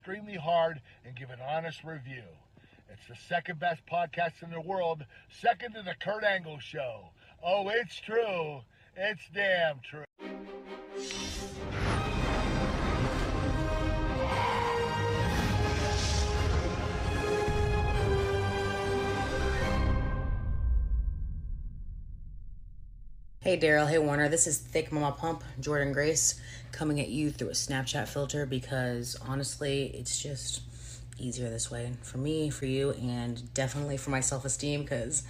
extremely hard and give an honest review. It's the second best podcast in the world, second to the Kurt Angle Show. Oh, it's true. It's damn true. Hey Daryl, hey Warner, this is Thick Mama Pump, Jordan Grace, coming at you through a Snapchat filter because honestly, it's just easier this way for me, for you, and definitely for my self-esteem because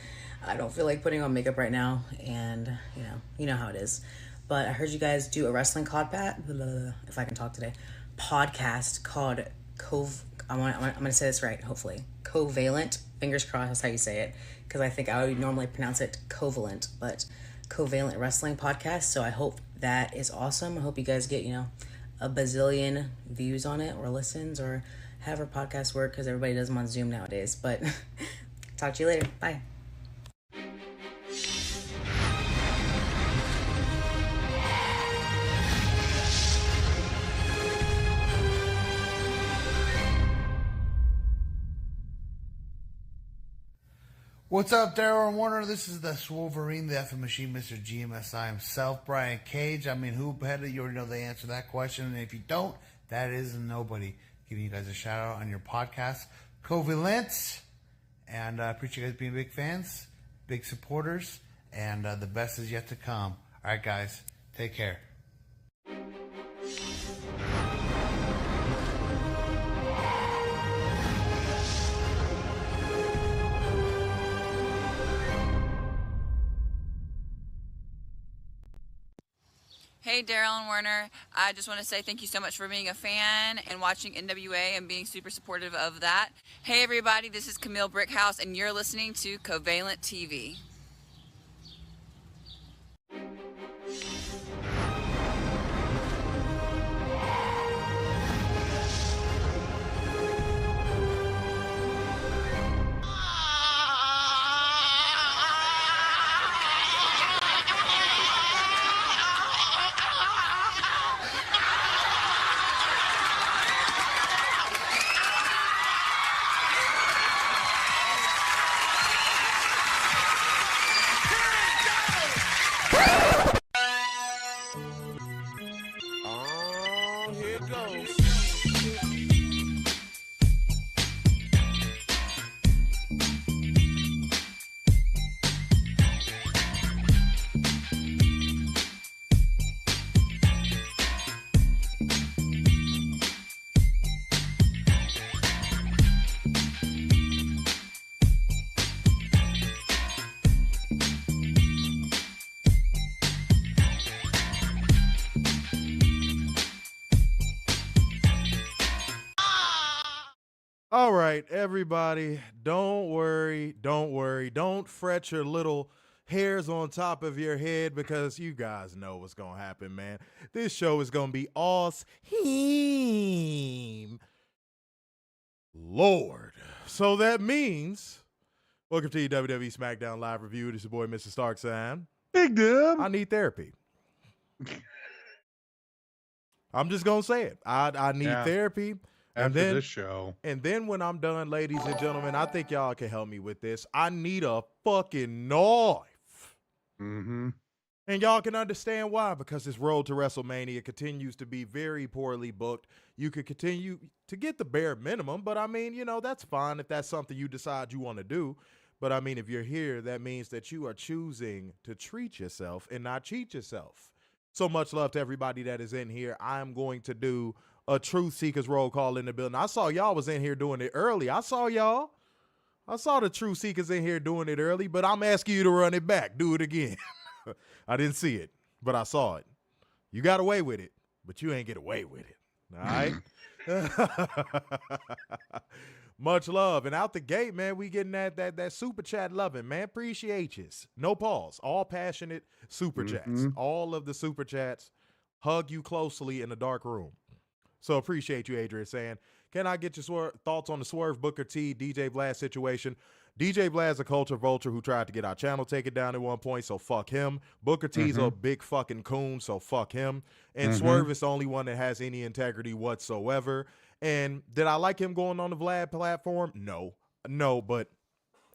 I don't feel like putting on makeup right now, and you know how it is. But I heard you guys do a wrestling if I can talk today, podcast called I'm gonna say this right, hopefully. Covalent, fingers crossed, that's how you say it, because I think I would normally pronounce it Covalent, but Covalent Wrestling Podcast. So I hope that is awesome. I hope you guys get, a bazillion views on it or listens or however podcasts work, because everybody does them on Zoom nowadays. But talk to you later. Bye. What's up, Daryl and Warner? This is the Swolverine, the effing machine, Mr. GMSI himself, Brian Cage. I mean, who better? You already know the answer to that question. And if you don't, that is nobody. Giving you guys a shout out on your podcast, Covalent. And I appreciate you guys being big fans, big supporters, and the best is yet to come. All right, guys, take care. Hey, Daryl and Warner. I just want to say thank you so much for being a fan and watching NWA and being super supportive of that. Hey, everybody, this is Camille Brickhouse, and you're listening to CovalentTV. All right, everybody, don't worry. Don't fret your little hairs on top of your head because you guys know what's going to happen, man. This show is going to be awesome. Lord. So that means, welcome to your WWE SmackDown live review. This is your boy, Mr. Starksign. Big dub. I need therapy. I'm just going to say it. I need therapy. After this show. And then when I'm done, ladies and gentlemen, I think y'all can help me with this. I need a fucking knife. Mm-hmm. And y'all can understand why, because this road to WrestleMania continues to be very poorly booked. You could continue to get the bare minimum, but I mean, that's fine if that's something you decide you want to do. But I mean, if you're here, that means that you are choosing to treat yourself and not cheat yourself. So much love to everybody that is in here. I'm going to do a Truth Seekers roll call in the building. I saw y'all was in here doing it early. I saw the Truth Seekers in here doing it early, but I'm asking you to run it back. Do it again. I didn't see it, but I saw it. You got away with it, but you ain't get away with it. All right? Much love. And out the gate, man, we getting that super chat loving, man. Appreciate you. No pause. All passionate super chats. All of the super chats hug you closely in a dark room. So appreciate you, Adrian, saying, can I get your thoughts on the Swerve Booker T DJ Vlad situation? DJ Vlad's a culture vulture who tried to get our channel taken down at one point, so fuck him. Booker T's a big fucking coon, so fuck him. And Swerve is the only one that has any integrity whatsoever. And did I like him going on the Vlad platform? No, but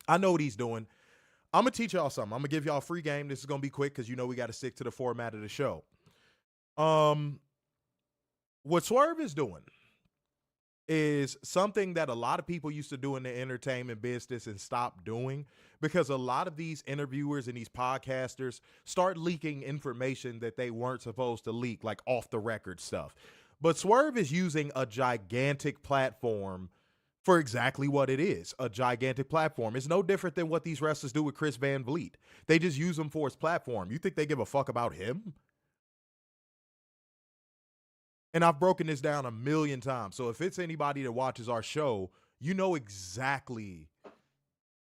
I know what he's doing. I'm going to teach y'all something. I'm going to give y'all a free game. This is going to be quick because we got to stick to the format of the show. What Swerve is doing is something that a lot of people used to do in the entertainment business and stopped doing, because a lot of these interviewers and these podcasters start leaking information that they weren't supposed to leak, like off the record stuff. But Swerve is using a gigantic platform for exactly what it is, a gigantic platform. It's no different than what these wrestlers do with Chris Van Vliet. They just use him for his platform. You think they give a fuck about him? And I've broken this down a million times. So if it's anybody that watches our show, you know exactly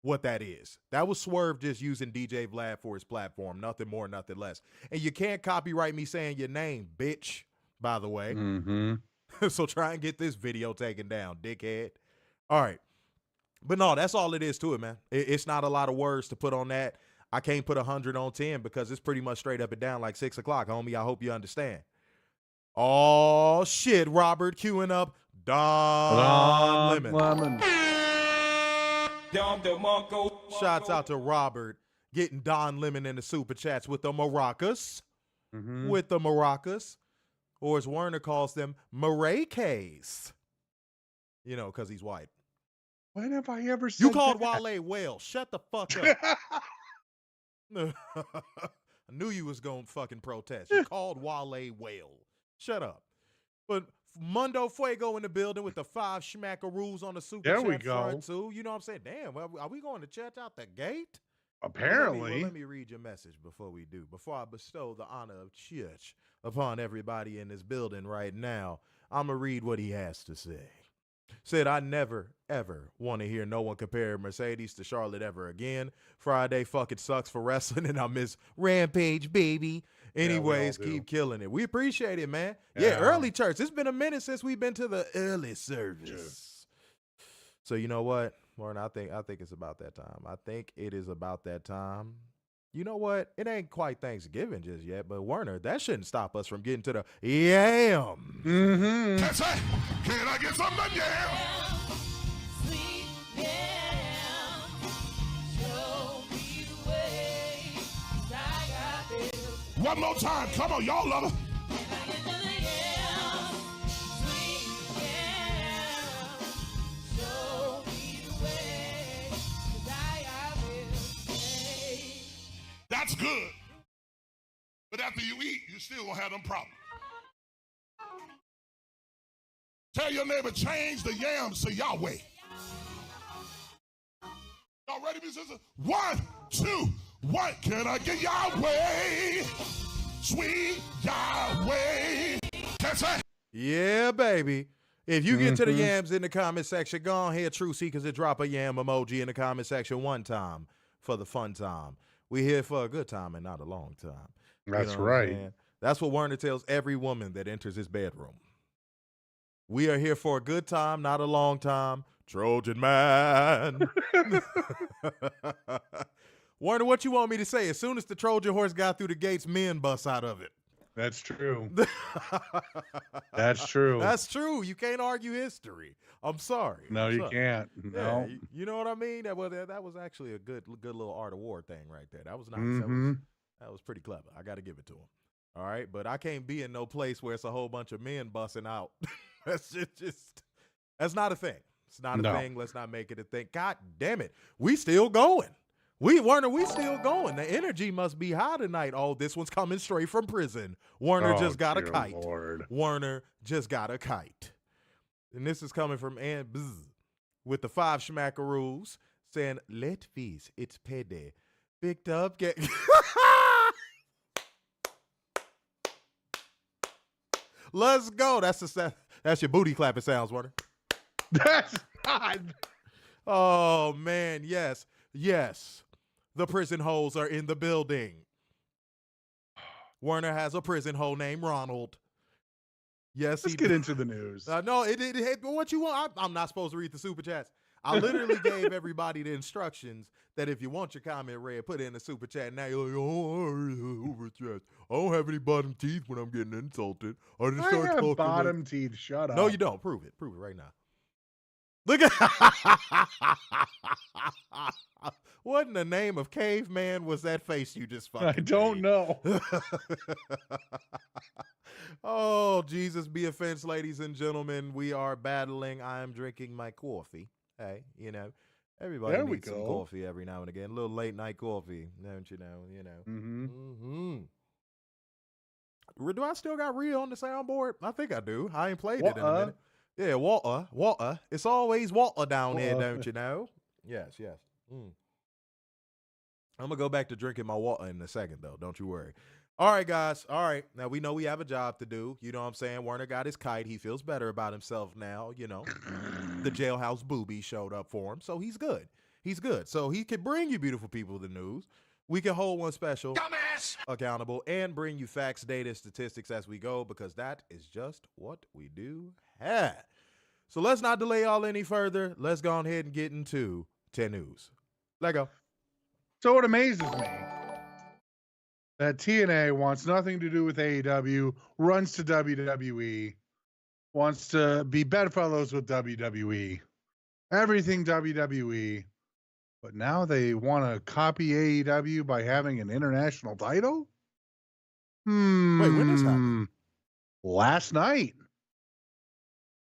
what that is. That was Swerve just using DJ Vlad for his platform. Nothing more, nothing less. And you can't copyright me saying your name, bitch, by the way. So try and get this video taken down, dickhead. All right. But no, that's all it is to it, man. It's not a lot of words to put on that. I can't put 100 on 10 because it's pretty much straight up and down like 6 o'clock, homie. I hope you understand. Oh, shit, Robert queuing up Don Lemon. Shouts out to Robert getting Don Lemon in the super chats with the maracas. With the maracas. Or as Werner calls them, maracas. You know, because he's white. When have I ever said You called that? Wale whale. Shut the fuck up. I knew you was going to fucking protest. You called Wale whale. Shut up. But Mundo Fuego in the building with the 5 schmackaroos on the super There chat we go. front too. You know what I'm saying? Damn, are we going to church out the gate? Apparently. Let me read your message before we do. Before I bestow the honor of church upon everybody in this building right now, I'm going to read what he has to say. Said, I never, ever want to hear no one compare Mercedes to Charlotte ever again. Friday fucking sucks for wrestling, and I miss Rampage, baby. Anyways, keep killing it. We appreciate it, man. Yeah, early church. It's been a minute since we've been to the early service. So you know what, Warren? I think it's about that time. I think it is about that time. You know what? It ain't quite Thanksgiving just yet, but Werner, that shouldn't stop us from getting to the yam. That's it. Can I get some of the yam? One more time. Come on, y'all love it. That's good. But after you eat, you still gonna have them problems. Tell your neighbor, change the yams to Yahweh. Y'all ready, Mr. Sister? 1, 2, 1. Can I get Yahweh? Sweet Yahweh. That's it. Yeah, baby. If you get to the yams in the comment section, go ahead, True Seekers, and drop a yam emoji in the comment section one time for the fun time. We're here for a good time and not a long time. That's right. That's what Werner tells every woman that enters his bedroom. We are here for a good time, not a long time. Trojan man. Werner, what you want me to say? As soon as the Trojan horse got through the gates, men bust out of it. That's true. That's true. That's true. You can't argue history. I'm sorry. No, you can't. No. Yeah, you know what I mean? That was actually a good little art of war thing right there. That was nice. That was pretty clever. I got to give it to him. All right, but I can't be in no place where it's a whole bunch of men busting out. That's not a thing. It's not a thing. Let's not make it a thing. God damn it. We still going. Werner, we still going. The energy must be high tonight. Oh, this one's coming straight from prison. Werner just got a kite. Lord. Werner just got a kite. And this is coming from Ann Bzz with the 5 schmackaroos saying, let fees, it's payday. Picked up, get... Let's go. That's your booty clapping sounds, Werner. That's not. Oh, man, yes. Yes. The prison hoes are in the building. Werner has a prison hole named Ronald. Yes, Let's get into the news. No, what you want? I'm not supposed to read the super chats. I literally gave everybody the instructions that if you want your comment read, put it in the super chat. Now you're like, oh, over chat. I don't have any bottom teeth when I'm getting insulted. I just I start have talking. bottom teeth. Shut up. No, you don't. Prove it. Prove it right now. Look at what in the name of caveman was that face you just fucking I don't made? know. Oh, Jesus be offense, ladies and gentlemen. We are battling. I am drinking my coffee. Hey, you know, everybody There we needs some go. coffee every now and again. A little late night coffee, don't you know? You know. Mm-hmm. Do I still got Rhea on the soundboard? I think I do. I ain't played it in a minute. Yeah, water. It's always water down here, don't you know? Yes. I'm going to go back to drinking my water in a second, though. Don't you worry. All right, guys. All right. Now, we know we have a job to do. You know what I'm saying? Werner got his kite. He feels better about himself now. You know, the jailhouse booby showed up for him, so he's good. He's good. So he can bring you beautiful people the news. We can hold one special accountable and bring you facts, data, statistics as we go, because that is just what we do have. So let's not delay all any further. Let's go ahead and get into 10 news. Let go. So it amazes me that TNA wants nothing to do with AEW, runs to WWE, wants to be bedfellows with WWE, everything WWE, but now they want to copy AEW by having an international title? Wait, when this happened? Last night.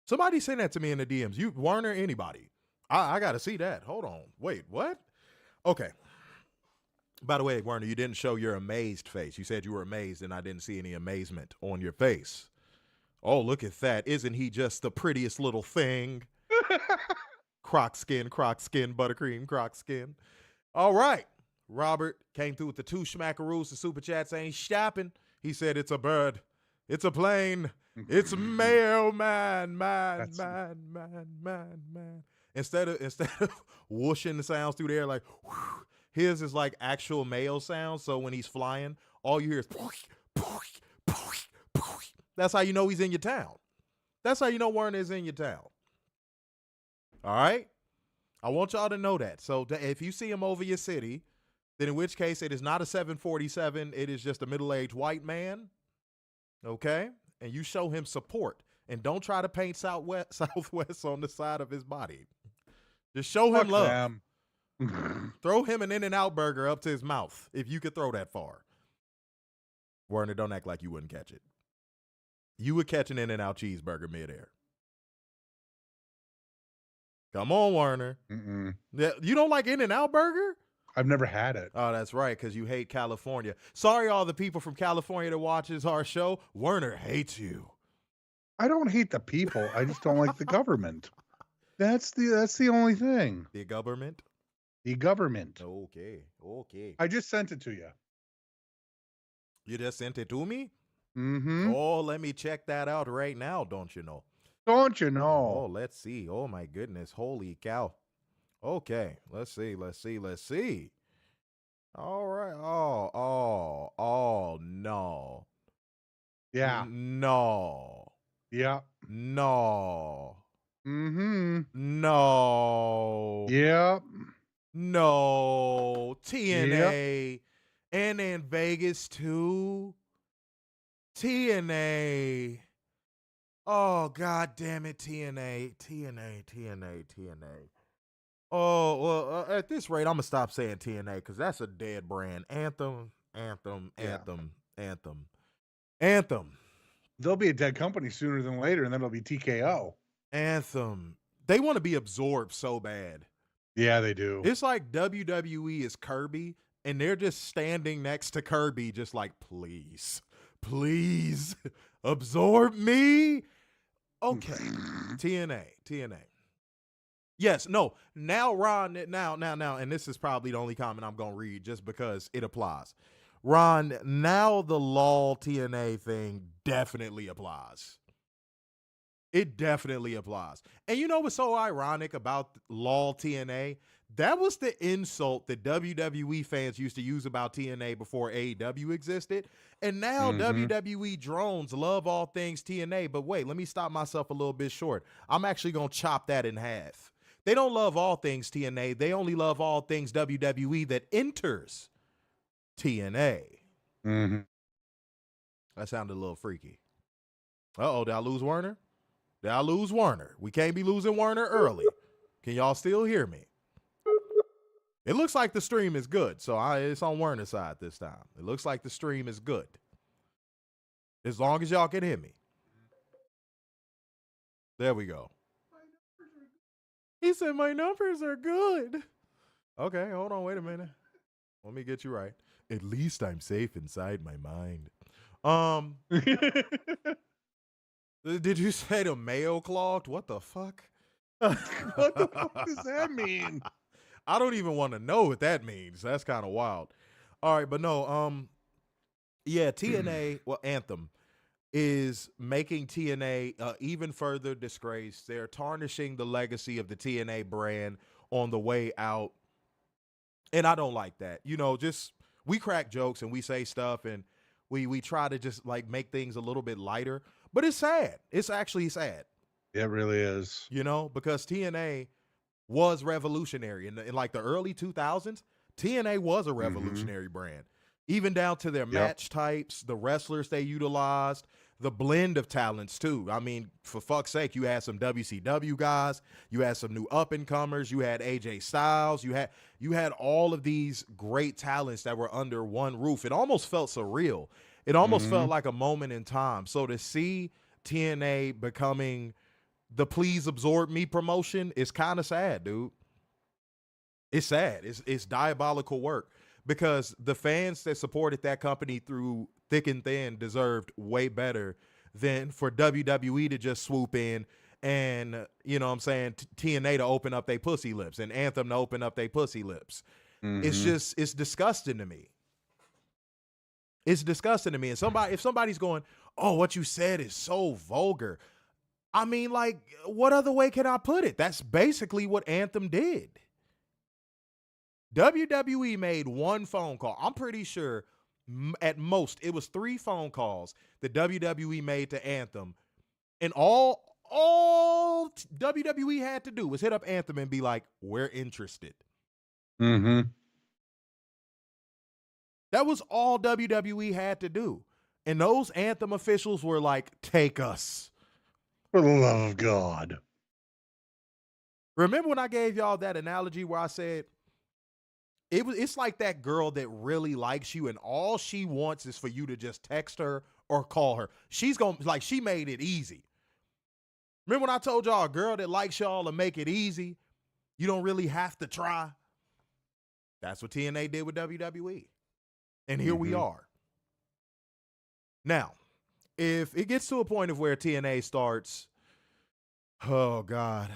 Somebody send that to me in the DMs. You, Warner, anybody. I got to see that. Hold on. Wait, what? Okay. By the way, Warner, you didn't show your amazed face. You said you were amazed, and I didn't see any amazement on your face. Oh, look at that. Isn't he just the prettiest little thing? Croc skin, buttercream, croc skin. All right. Robert came through with the 2 schmackaroos. The super chats ain't shopping. He said it's a bird. It's a plane. It's a mailman, man. Instead of whooshing the sounds through the air like, whoosh, his is like actual mail sounds. So when he's flying, all you hear is poosh, poosh, poosh, poosh. That's how you know he's in your town. That's how you know Warner is in your town. All right? I want y'all to know that. So if you see him over your city, then in which case it is not a 747. It is just a middle-aged white man. Okay? And you show him support. And don't try to paint Southwest on the side of his body. Just show him love. Throw him an In-N-Out burger up to his mouth if you could throw that far. Werner, don't act like you wouldn't catch it. You would catch an In-N-Out cheeseburger midair. Come on, Werner. Yeah, you don't like In-N-Out burger? I've never had it. Oh, that's right, because you hate California. Sorry, all the people from California that watches our show. Werner hates you. I don't hate the people. I just don't like the government. That's the only thing. The government? The government. Okay. I just sent it to you. You just sent it to me? Mm-hmm. Oh, let me check that out right now, don't you know? Don't you know? Oh, let's see. Oh, my goodness. Holy cow. Okay. Let's see. All right. Oh, no. Yeah. No. Yeah. No. Mm-hmm. No. Yep. No. TNA. Yep. And in Vegas, too. TNA. Oh, God damn it, TNA. Oh, well, at this rate, I'm going to stop saying TNA because that's a dead brand. Anthem. They'll be a dead company sooner than later, and then it'll be TKO. Anthem. They want to be absorbed so bad. Yeah, they do. It's like WWE is Kirby, and they're just standing next to Kirby just like, please, absorb me. Okay. TNA. Yes, no. Now, Ron, now, and this is probably the only comment I'm going to read just because it applies. Ron, now the LOL TNA thing definitely applies. It definitely applies. And you know what's so ironic about LOL TNA? That was the insult that WWE fans used to use about TNA before AEW existed. And now WWE drones love all things TNA. But wait, let me stop myself a little bit short. I'm actually going to chop that in half. They don't love all things TNA. They only love all things WWE that enters TNA. Mm-hmm. That sounded a little freaky. Uh-oh, did I lose Werner? Did I lose Werner? We can't be losing Werner early. Can y'all still hear me? It looks like the stream is good, so it's on Werner's side this time. It looks like the stream is good. As long as y'all can hear me. There we go. He said, my numbers are good. Okay, hold on, wait a minute. Let me get you right. At least I'm safe inside my mind. Did you say the mayo clogged? What the fuck? What the fuck does that mean? I don't even want to know what that means. That's kind of wild. All right, but no, yeah, TNA, well, Anthem is making TNA even further disgraced. They're tarnishing the legacy of the TNA brand on the way out. And I don't like that. You know, just we crack jokes and we say stuff and we try to just like make things a little bit lighter, but it's sad. It's actually sad. It really is. You know, because TNA was revolutionary in like the early 2000s. TNA was a revolutionary brand, even down to their match types, the wrestlers they utilized, the blend of talents too. I mean, for fuck's sake, you had some WCW guys, you had some new up and comers, you had AJ Styles, you had all of these great talents that were under one roof. It almost felt surreal. It almost felt like a moment in time. So to see TNA becoming the Please Absorb Me promotion is kind of sad, dude. It's sad. It's diabolical work because the fans that supported that company through thick and thin deserved way better than for WWE to just swoop in and, you know what I'm saying, TNA to open up their pussy lips and Anthem to open up their pussy lips. It's disgusting to me. It's disgusting to me. And if somebody's going, oh, what you said is so vulgar. I mean, like, what other way can I put it? That's basically what Anthem did. WWE made one phone call. I'm pretty sure at most it was 3 phone calls that WWE made to Anthem. And all WWE had to do was hit up Anthem and be like, we're interested. That was all WWE had to do. And those Anthem officials were like, take us. For the love of God. Remember when I gave y'all that analogy where I said, it's like that girl that really likes you and all she wants is for you to just text her or call her. She's going to, like, she made it easy. Remember when I told y'all a girl that likes y'all to make it easy, you don't really have to try? That's what TNA did with WWE. And here we are. Now, if it gets to a point of where TNA starts, oh God,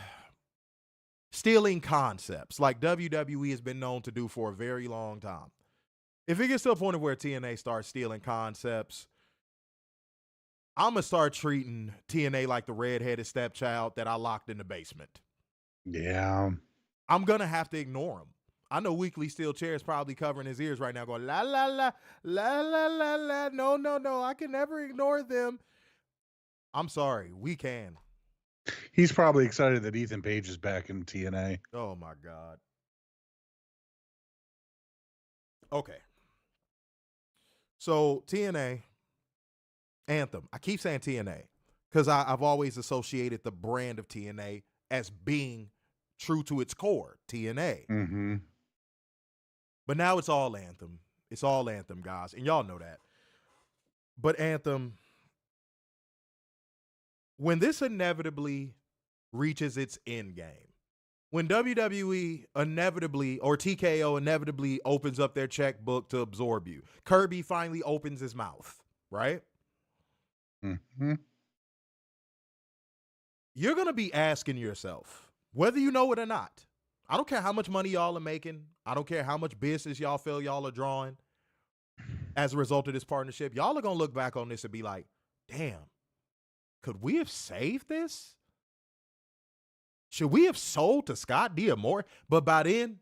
stealing concepts like WWE has been known to do for a very long time. If it gets to a point of where TNA starts stealing concepts, I'm going to start treating TNA like the redheaded stepchild that I locked in the basement. Yeah. I'm going to have to ignore him. I know Weekly Steel Chair is probably covering his ears right now going, la, la, la, la, la, la, la. No, no, no. I can never ignore them. I'm sorry. We can. He's probably excited that Ethan Page is back in TNA. Oh, my God. Okay. So, TNA, Anthem. I keep saying TNA because I've always associated the brand of TNA as being true to its core, TNA. But now it's all Anthem. It's all Anthem, guys. And y'all know that. But Anthem, when this inevitably reaches its end game, when WWE inevitably or TKO inevitably opens up their checkbook to absorb you, Kirby finally opens his mouth, right? You're going to be asking yourself, whether you know it or not, I don't care how much money y'all are making. I don't care how much business y'all feel y'all are drawing as a result of this partnership. Y'all are going to look back on this and be like, damn, could we have saved this? Should we have sold to Scott D'Amore? But by then,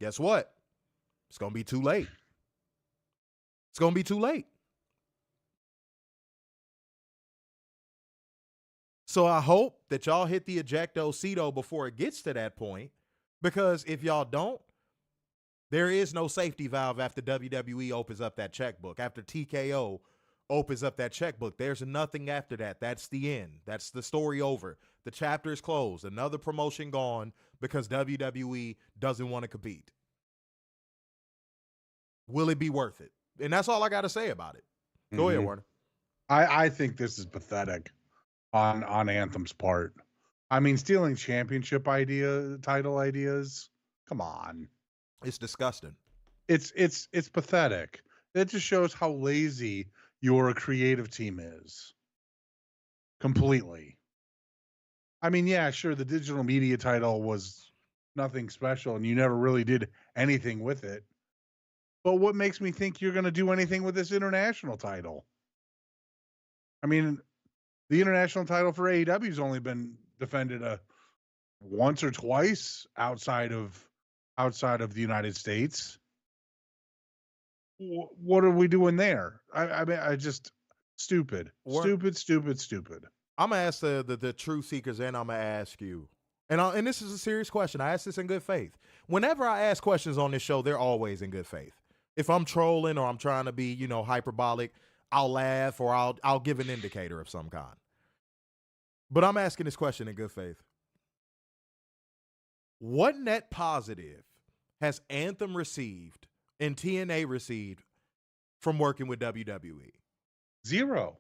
guess what? It's going to be too late. It's going to be too late. So I hope that y'all hit the ejecto-ceto before it gets to that point, because if y'all don't, there is no safety valve after WWE opens up that checkbook. After TKO opens up that checkbook, there's nothing after that. That's the end. That's the story over. The chapter is closed. Another promotion gone because WWE doesn't want to compete. Will it be worth it? And that's all I got to say about it. Go ahead, Warner. I think this is pathetic on Anthem's part. I mean, stealing championship title ideas. Come on. It's disgusting. It's pathetic. It just shows how lazy your creative team is. Completely. I mean, yeah, sure, the digital media title was nothing special and you never really did anything with it. But what makes me think you're going to do anything with this international title? I mean, the international title for AEW has only been defended once or twice outside of the United States. What are we doing there? I mean, stupid. I'm gonna ask the truth seekers, and I'm gonna ask you, and this is a serious question. I ask this in good faith. Whenever I ask questions on this show, they're always in good faith. If I'm trolling or I'm trying to be, hyperbolic, I'll laugh or I'll give an indicator of some kind. But I'm asking this question in good faith. What net positive has Anthem received and TNA received from working with WWE? Zero.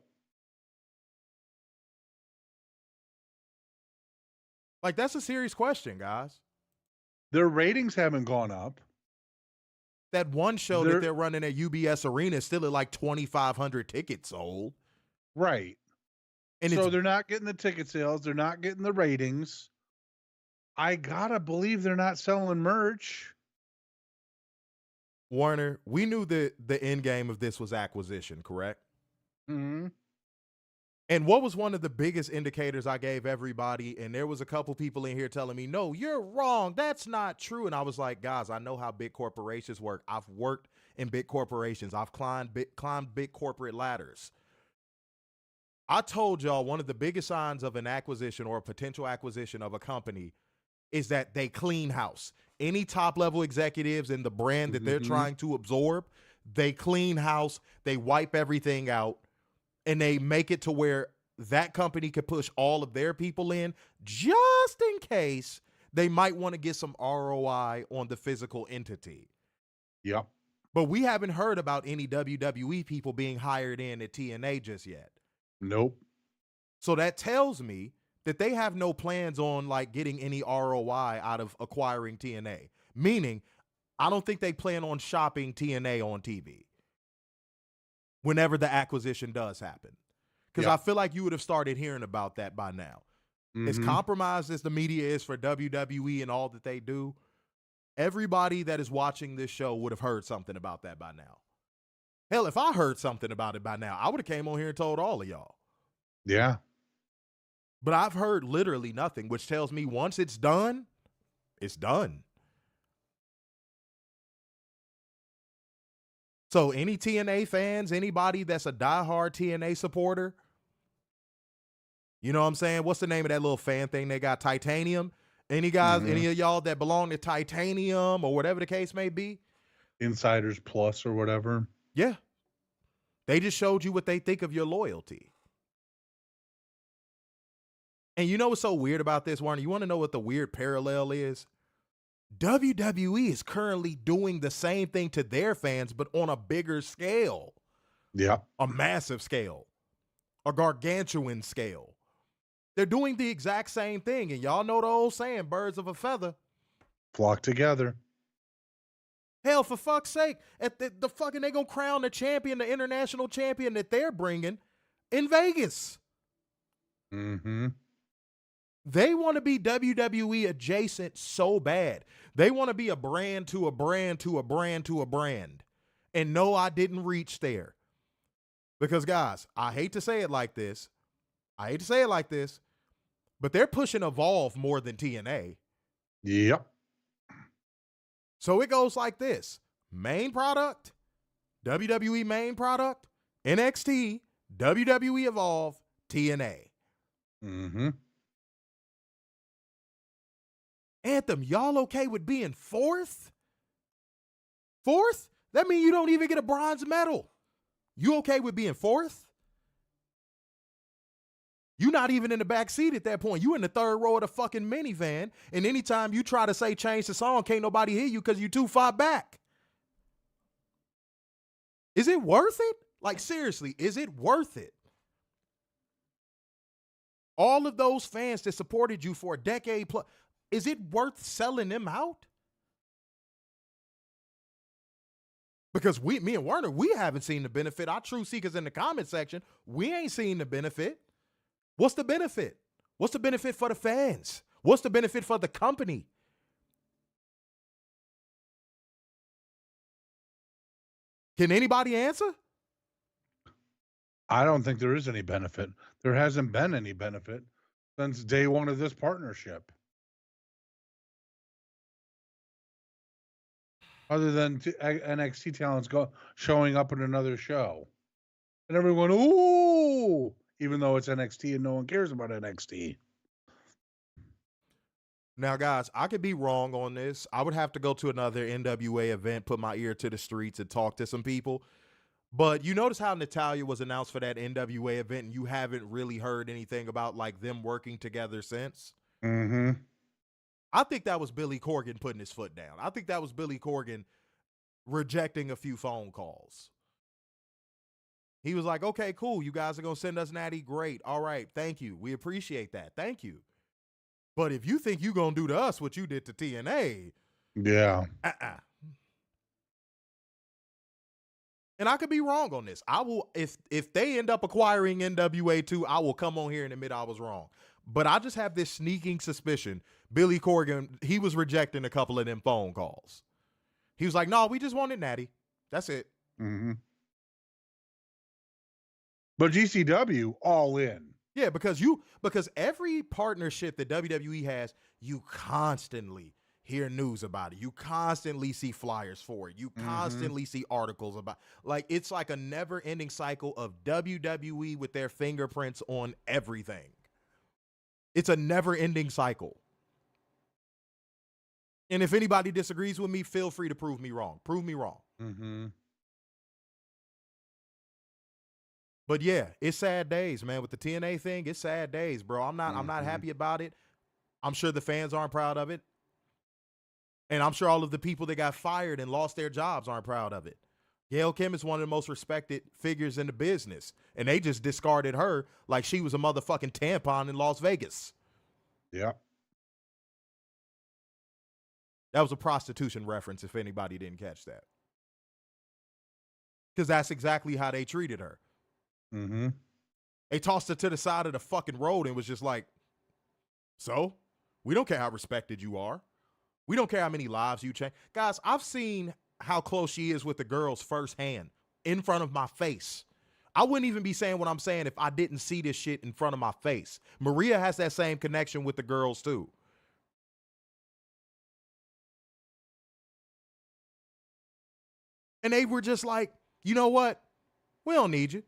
Like, that's a serious question, guys. Their ratings haven't gone up. That one show that they're running at UBS Arena is still at like 2,500 tickets sold. Right. And so they're not getting the ticket sales. They're not getting the ratings. I gotta believe they're not selling merch. Warner, we knew that the end game of this was acquisition, correct? Mm-hmm. And what was one of the biggest indicators I gave everybody? And there was a couple people in here telling me, no, you're wrong. That's not true. And I was like, guys, I know how big corporations work. I've worked in big corporations. I've climbed big corporate ladders. I told y'all one of the biggest signs of an acquisition or a potential acquisition of a company is that they clean house. Any top-level executives in the brand that they're trying to absorb, they clean house, they wipe everything out, and they make it to where that company could push all of their people in just in case they might want to get some ROI on the physical entity. Yep. But we haven't heard about any WWE people being hired in at TNA just yet. Nope. So that tells me that they have no plans on like getting any ROI out of acquiring TNA. Meaning, I don't think they plan on shopping TNA on TV whenever the acquisition does happen. Because I feel like you would have started hearing about that by now. As compromised as the media is for WWE and all that they do, everybody that is watching this show would have heard something about that by now. Hell, if I heard something about it by now, I would have came on here and told all of y'all. Yeah. But I've heard literally nothing, which tells me once it's done, it's done. So any TNA fans, anybody that's a diehard TNA supporter, you know what I'm saying? What's the name of that little fan thing they got? Titanium? Any guys, any of y'all that belong to Titanium or whatever the case may be? Insiders Plus or whatever. Yeah. They just showed you what they think of your loyalty. And you know what's so weird about this, Warner? You want to know what the weird parallel is? WWE is currently doing the same thing to their fans, but on a bigger scale. Yeah. A massive scale. A gargantuan scale. They're doing the exact same thing. And y'all know the old saying, birds of a feather flock together. Hell, for fuck's sake, at the fucking they gonna crown the champion, the international champion that they're bringing in Vegas. Mm-hmm. They want to be WWE adjacent so bad. They want to be a brand to a brand to a brand to a brand. And no, I didn't reach there. Because, guys, I hate to say it like this. But they're pushing Evolve more than TNA. Yep. So it goes like this. Main product, WWE main product, NXT, WWE Evolve, TNA. Mm-hmm. Anthem, y'all okay with being fourth? Fourth? That means you don't even get a bronze medal. You okay with being fourth? You're not even in the back seat at that point. You in the third row of the fucking minivan, and anytime you try to say change the song, can't nobody hear you because you too far back. Is it worth it? Like, seriously, is it worth it? All of those fans that supported you for a decade plus, is it worth selling them out? Because me and Werner, we haven't seen the benefit. Our true seekers in the comment section, we ain't seen the benefit. What's the benefit? What's the benefit for the fans? What's the benefit for the company? Can anybody answer? I don't think there is any benefit. There hasn't been any benefit since day one of this partnership. Other than NXT talents showing up in another show. And everyone, ooh, even though it's NXT and no one cares about NXT. Now, guys, I could be wrong on this. I would have to go to another NWA event, put my ear to the streets and talk to some people. But you notice how Natalya was announced for that NWA event and you haven't really heard anything about like them working together since? Mm-hmm. I think that was Billy Corgan putting his foot down. I think that was Billy Corgan rejecting a few phone calls. He was like, okay, cool. You guys are going to send us Natty. Great. All right. Thank you. We appreciate that. Thank you. But if you think you're going to do to us what you did to TNA. Yeah. And I could be wrong on this. I will, if they end up acquiring NWA 2, I will come on here and admit I was wrong. But I just have this sneaking suspicion. Billy Corgan, he was rejecting a couple of them phone calls. He was like, no, we just wanted Natty. That's it. Mm-hmm. But GCW, all in. Yeah, because every partnership that WWE has, you constantly hear news about it. You constantly see flyers for it. You constantly see articles about, like, it's like a never-ending cycle of WWE with their fingerprints on everything. It's a never-ending cycle. And if anybody disagrees with me, feel free to prove me wrong. Prove me wrong. Mm-hmm. But yeah, it's sad days, man. With the TNA thing, it's sad days, bro. I'm not happy about it. I'm sure the fans aren't proud of it. And I'm sure all of the people that got fired and lost their jobs aren't proud of it. Gail Kim is one of the most respected figures in the business. And they just discarded her like she was a motherfucking tampon in Las Vegas. Yeah. That was a prostitution reference if anybody didn't catch that. Because that's exactly how they treated her. Mm-hmm. They tossed her to the side of the fucking road and was just like, so? We don't care how respected you are. We don't care how many lives you change. Guys, I've seen how close she is with the girls firsthand in front of my face. I wouldn't even be saying what I'm saying if I didn't see this shit in front of my face. Maria has that same connection with the girls too. And they were just like, you know what? We don't need you.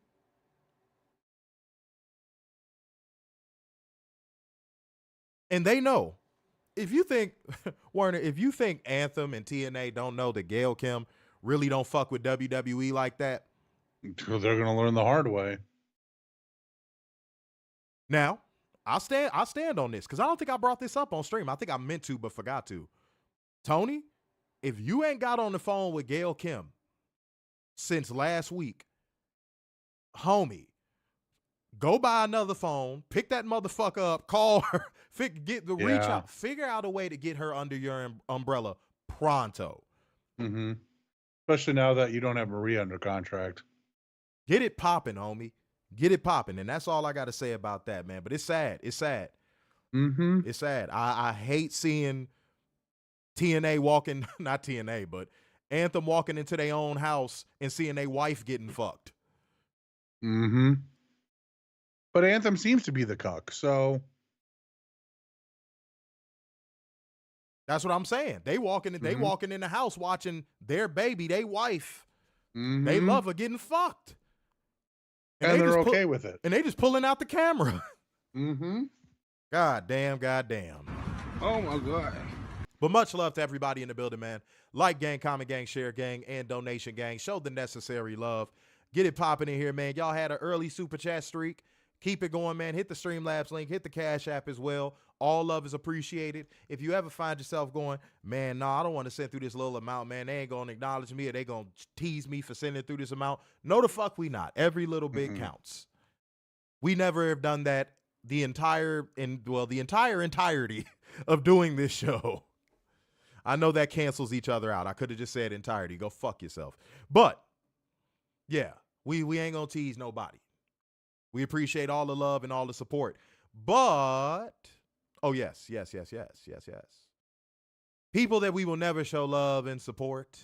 And they know. If you think, Werner, if you think Anthem and TNA don't know that Gail Kim really don't fuck with WWE like that, they're going to learn the hard way. Now, I'll stand on this because I don't think I brought this up on stream. I think I meant to, but forgot to. Tony, if you ain't got on the phone with Gail Kim since last week, homie, go buy another phone, pick that motherfucker up, call her, reach out, figure out a way to get her under your umbrella pronto. Mm-hmm. Especially now that you don't have Maria under contract. Get it popping, homie. Get it popping. And that's all I got to say about that, man. But it's sad. It's sad. Mm-hmm. It's sad. I hate seeing TNA walking, not TNA, but Anthem walking into their own house and seeing their wife getting fucked. Mm-hmm. But Anthem seems to be the cuck, so. That's what I'm saying. They walking in the house watching their baby, their wife. Mm-hmm. They love her getting fucked. And they're okay with it. And they just pulling out the camera. Mm-hmm. God damn. Oh my God. But much love to everybody in the building, man. Like gang, comment gang, share gang, and donation gang. Show the necessary love. Get it popping in here, man. Y'all had an early super chat streak. Keep it going, man. Hit the Streamlabs link. Hit the Cash App as well. All love is appreciated. If you ever find yourself going, man, no, I don't want to send through this little amount, man. They ain't going to acknowledge me or they going to tease me for sending through this amount. No, the fuck we not. Every little bit counts. We never have done that the entirety of doing this show. I know that cancels each other out. I could have just said entirety. Go fuck yourself. But, yeah, we ain't going to tease nobody. We appreciate all the love and all the support. But, oh, yes. People that we will never show love and support.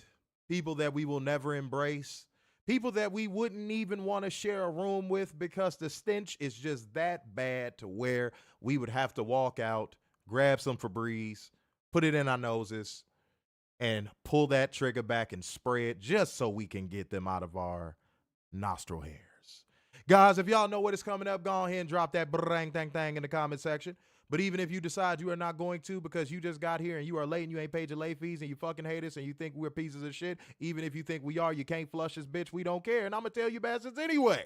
People that we will never embrace. People that we wouldn't even want to share a room with because the stench is just that bad to where we would have to walk out, grab some Febreze, put it in our noses, and pull that trigger back and spray it just so we can get them out of our nostril hairs. Guys, if y'all know what is coming up, go ahead and drop that brang thang thang in the comment section. But even if you decide you are not going to because you just got here and you are late and you ain't paid your late fees and you fucking hate us and you think we're pieces of shit, even if you think we are, you can't flush this bitch, we don't care. And I'm going to tell you bastards anyway.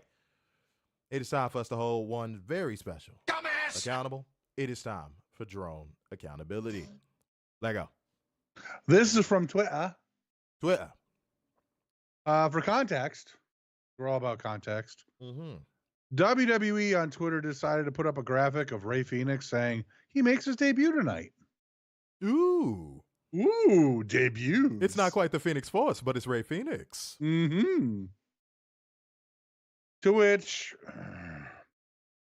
It is time for us to hold one very special dumbass accountable. It is time for drone accountability. Let go. This is from Twitter. Twitter. For context, we're all about context. WWE on Twitter decided to put up a graphic of Rey Fenix saying he makes his debut tonight. Ooh, debut. It's not quite the Phoenix Force, but it's Rey Fenix. To which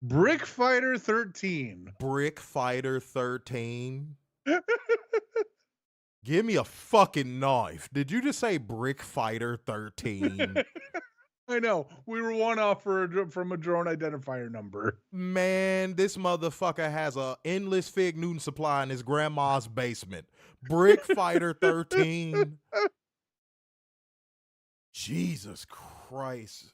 Brick Fighter 13. Brick Fighter 13. Give me a fucking knife. Did you just say Brick Fighter 13? I know. We were one off from a drone identifier number. Man, this motherfucker has a endless Fig Newton supply in his grandma's basement. Brick Fighter 13. Jesus Christ.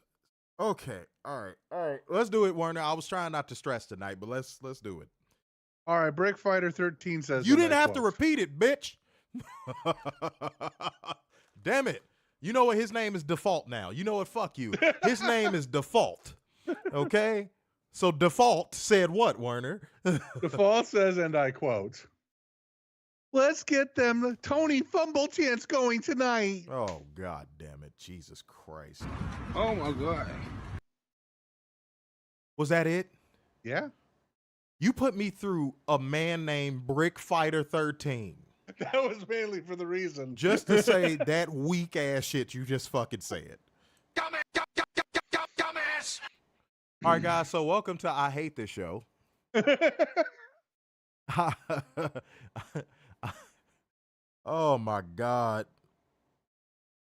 Okay. All right. Let's do it, Werner. I was trying not to stress tonight, but let's do it. All right. Brick Fighter 13 says you didn't have to repeat it, bitch. Damn it. You know what? His name is Default now. You know what? Fuck you. His name is Default. Okay? So Default said what, Werner? Default says, and I quote, "Let's get them Tony Fumble chants going tonight." Oh, God damn it. Jesus Christ. Oh, my God. Was that it? Yeah. You put me through a man named Brick Fighter 13. That was mainly for the reason. Just to say that weak ass shit you just fucking said. Dumbass. All right, guys. So welcome to I Hate This Show. Oh my God.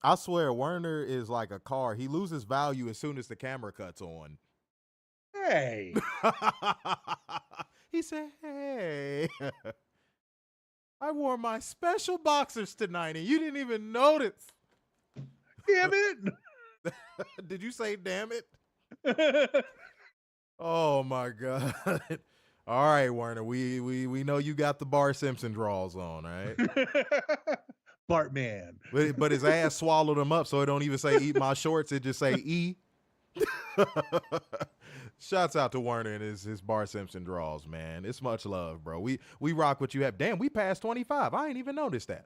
I swear Werner is like a car. He loses value as soon as the camera cuts on. Hey. He said, hey. I wore my special boxers tonight and you didn't even notice. Damn it. Did you say damn it? Oh my God. All right, Werner. We know you got the Bart Simpson draws on, all right? Bartman. But his ass swallowed him up, so it don't even say eat my shorts, it just say E. Shouts out to Werner and his Bart Simpson draws, man. It's much love, bro. We rock what you have. Damn, we passed 25. I ain't even noticed that.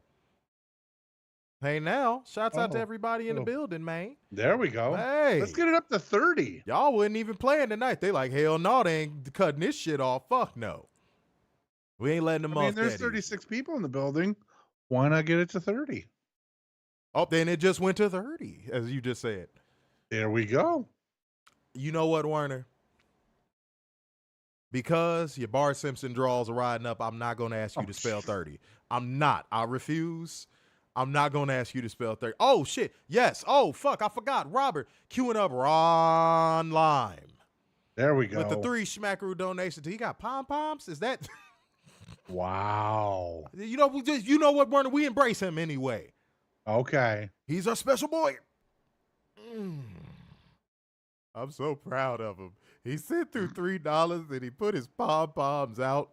Hey, now, shouts out to everybody in the building, man. There we go. Hey. Let's get it up to 30. Y'all wasn't even playing tonight. They like, hell no, they ain't cutting this shit off. Fuck no. We ain't letting them off. There's 36 people in the building. Why not get it to 30? Oh, then it just went to 30, as you just said. There we go. You know what, Werner? Because your Bart Simpson draws are riding up, I'm not going to ask you to spell 30. I'm not. I refuse. I'm not going to ask you to spell 30. Oh, shit. Yes. Oh, fuck. I forgot. Robert queuing up Ron Lime. There we go. With the 3 Schmackaroo donations. He got pom-poms? Is that... Wow. You know what, Werner? We embrace him anyway. Okay. He's our special boy. I'm so proud of him. He sent through $3 and he put his pom-poms out.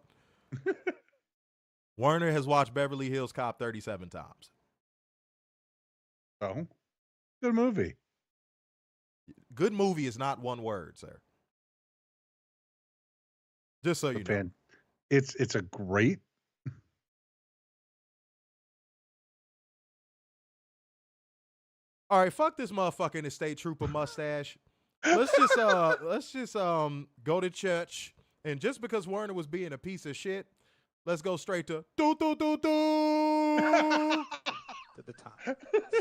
Werner has watched Beverly Hills Cop 37 times. Oh, good movie. Good movie is not one word, sir. Just so you know. It's a great. All right, fuck this motherfucker in the state trooper mustache. Let's just go to church, and just because Werner was being a piece of shit, let's go straight to do do do do. To the top.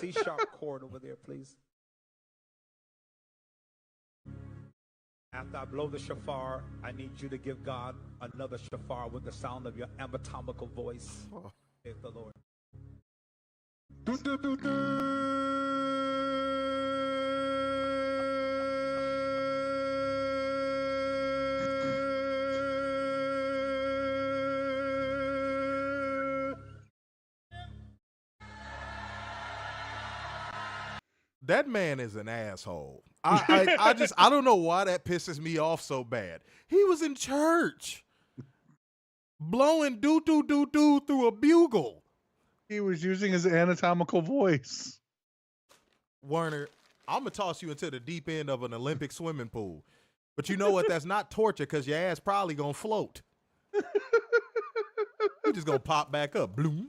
C sharp chord over there, please. After I blow the shofar, I need you to give God another shofar with the sound of your anatomical voice. Oh. Praise the Lord. That man is an asshole. I don't know why that pisses me off so bad. He was in church blowing doo doo doo doo through a bugle. He was using his anatomical voice. Werner, I'm gonna toss you into the deep end of an Olympic swimming pool. But you know what? That's not torture because your ass probably gonna float. You're just gonna pop back up. Bloom.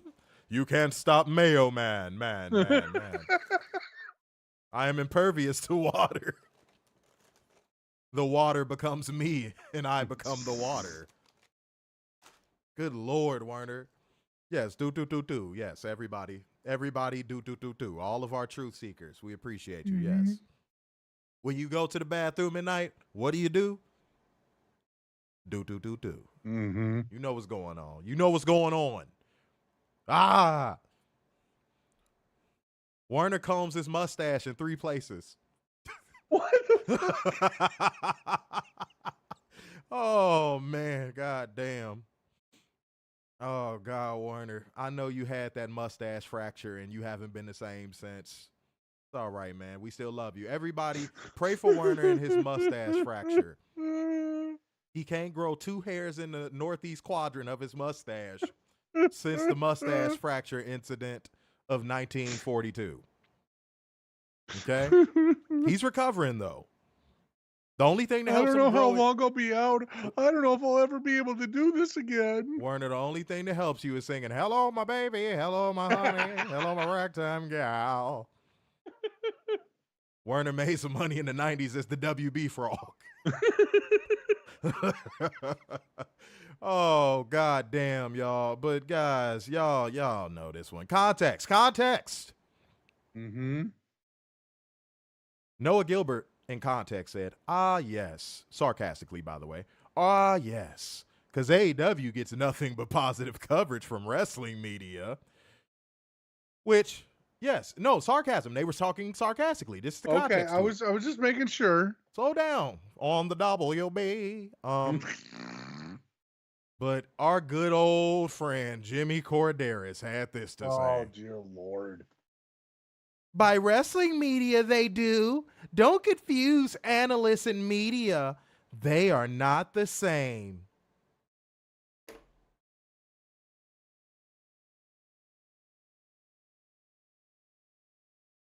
You can't stop Mayo Man. I am impervious to water. The water becomes me, and I become the water. Good Lord, Werner. Yes, do. Yes, everybody. Everybody do. All of our truth seekers, we appreciate you, yes. When you go to the bathroom at night, what do? Do. Mm-hmm. You know what's going on. You know what's going on. Ah! Werner combs his mustache in 3 places. What the fuck? Oh, man. God damn. Oh, God, Werner. I know you had that mustache fracture and you haven't been the same since. It's all right, man. We still love you. Everybody, pray for Werner and his mustache fracture. He can't grow 2 hairs in the northeast quadrant of his mustache since the mustache fracture incident of 1942. Okay? He's recovering, though. The only thing that helps him I don't know how grow long I'll be out. I don't know if I'll ever be able to do this again. Werner, the only thing that helps you is singing, hello, my baby, hello, my honey, hello, my ragtime gal. Werner made some money in the 90s as the WB frog. Oh, god damn, y'all. But guys, y'all know this one. Context. Mm-hmm. Noah Gilbert in context said, ah, yes. Sarcastically, by the way. Ah, yes. Because AEW gets nothing but positive coverage from wrestling media. Which, yes. No, sarcasm. They were talking sarcastically. This is the context. Okay, I was just making sure. Slow down on the WB. But our good old friend Jimmy Corderas had this to say. Oh, dear Lord. By wrestling media, they do. Don't confuse analysts and media. They are not the same.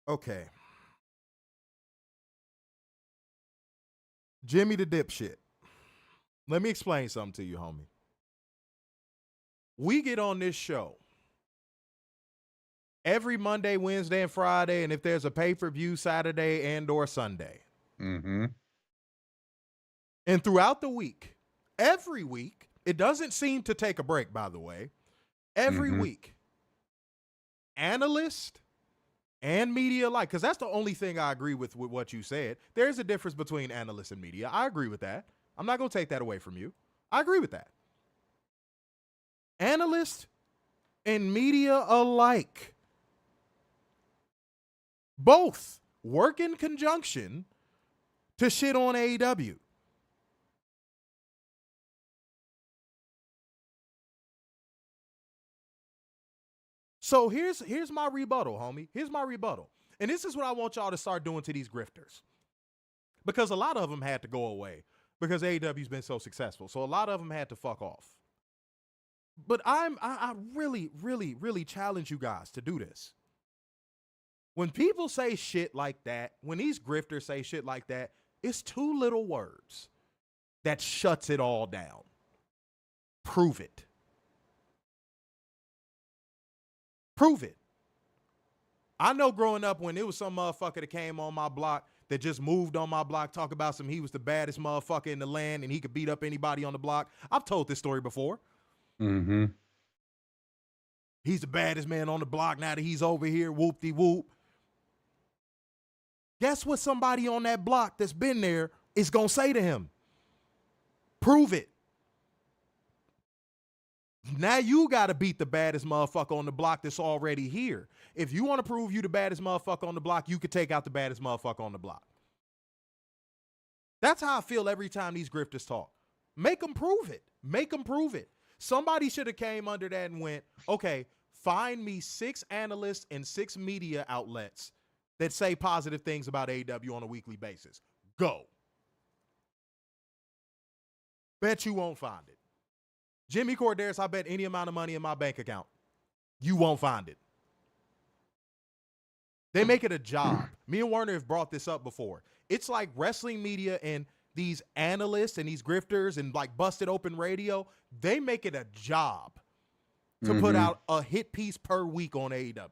Okay. Jimmy the dipshit. Let me explain something to you, homie. We get on this show every Monday, Wednesday, and Friday, and if there's a pay-per-view, Saturday and or Sunday. Mm-hmm. And throughout the week, every week, it doesn't seem to take a break, by the way. Every week, analyst and media alike, because that's the only thing I agree with what you said. There's a difference between analysts and media. I agree with that. I'm not going to take that away from you. I agree with that. Analysts and media alike both work in conjunction to shit on AEW. So here's my rebuttal, homie. Here's my rebuttal. And this is what I want y'all to start doing to these grifters. because a lot of them had to go away because AEW's been so successful. So a lot of them had to fuck off. But I really, really, really challenge you guys to do this. When people say shit like that, when these grifters say shit like that, it's two little words that shuts it all down. Prove it. Prove it. I know growing up when it was some motherfucker that came on my block that just moved on my block, talk about he was the baddest motherfucker in the land and he could beat up anybody on the block. I've told this story before. Mm-hmm. He's the baddest man on the block now that he's over here, whoop-de-whoop. Guess what somebody on that block that's been there is going to say to him? Prove it. Now you got to beat the baddest motherfucker on the block that's already here. If you want to prove you the baddest motherfucker on the block, you could take out the baddest motherfucker on the block. That's how I feel every time these grifters talk. Make them prove it. Make them prove it. Somebody should have came under that and went, okay, find me 6 analysts and 6 media outlets that say positive things about AEW on a weekly basis. Go. Bet you won't find it. Jimmy Corderas, I bet any amount of money in my bank account, you won't find it. They make it a job. Me and Werner have brought this up before. It's like wrestling media and these analysts and these grifters and like Busted Open Radio, they make it a job to put out a hit piece per week on AEW.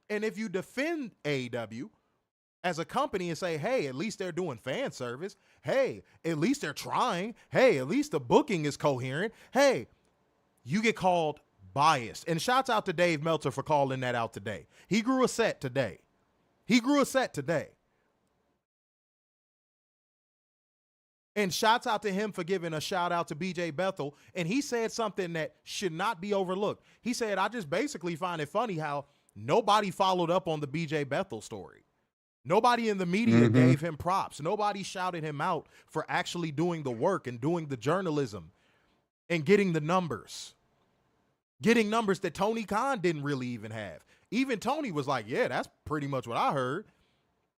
And if you defend AEW as a company and say, hey, at least they're doing fan service. Hey, at least they're trying. Hey, at least the booking is coherent. Hey, you get called biased. And shouts out to Dave Meltzer for calling that out today. He grew a set today. And shouts out to him for giving a shout out to BJ Bethel. And he said something that should not be overlooked. He said, I just basically find it funny how nobody followed up on the BJ Bethel story. Nobody in the media gave him props. Nobody shouted him out for actually doing the work and doing the journalism and getting the numbers. Getting numbers that Tony Khan didn't really even have. Even Tony was like, yeah, that's pretty much what I heard.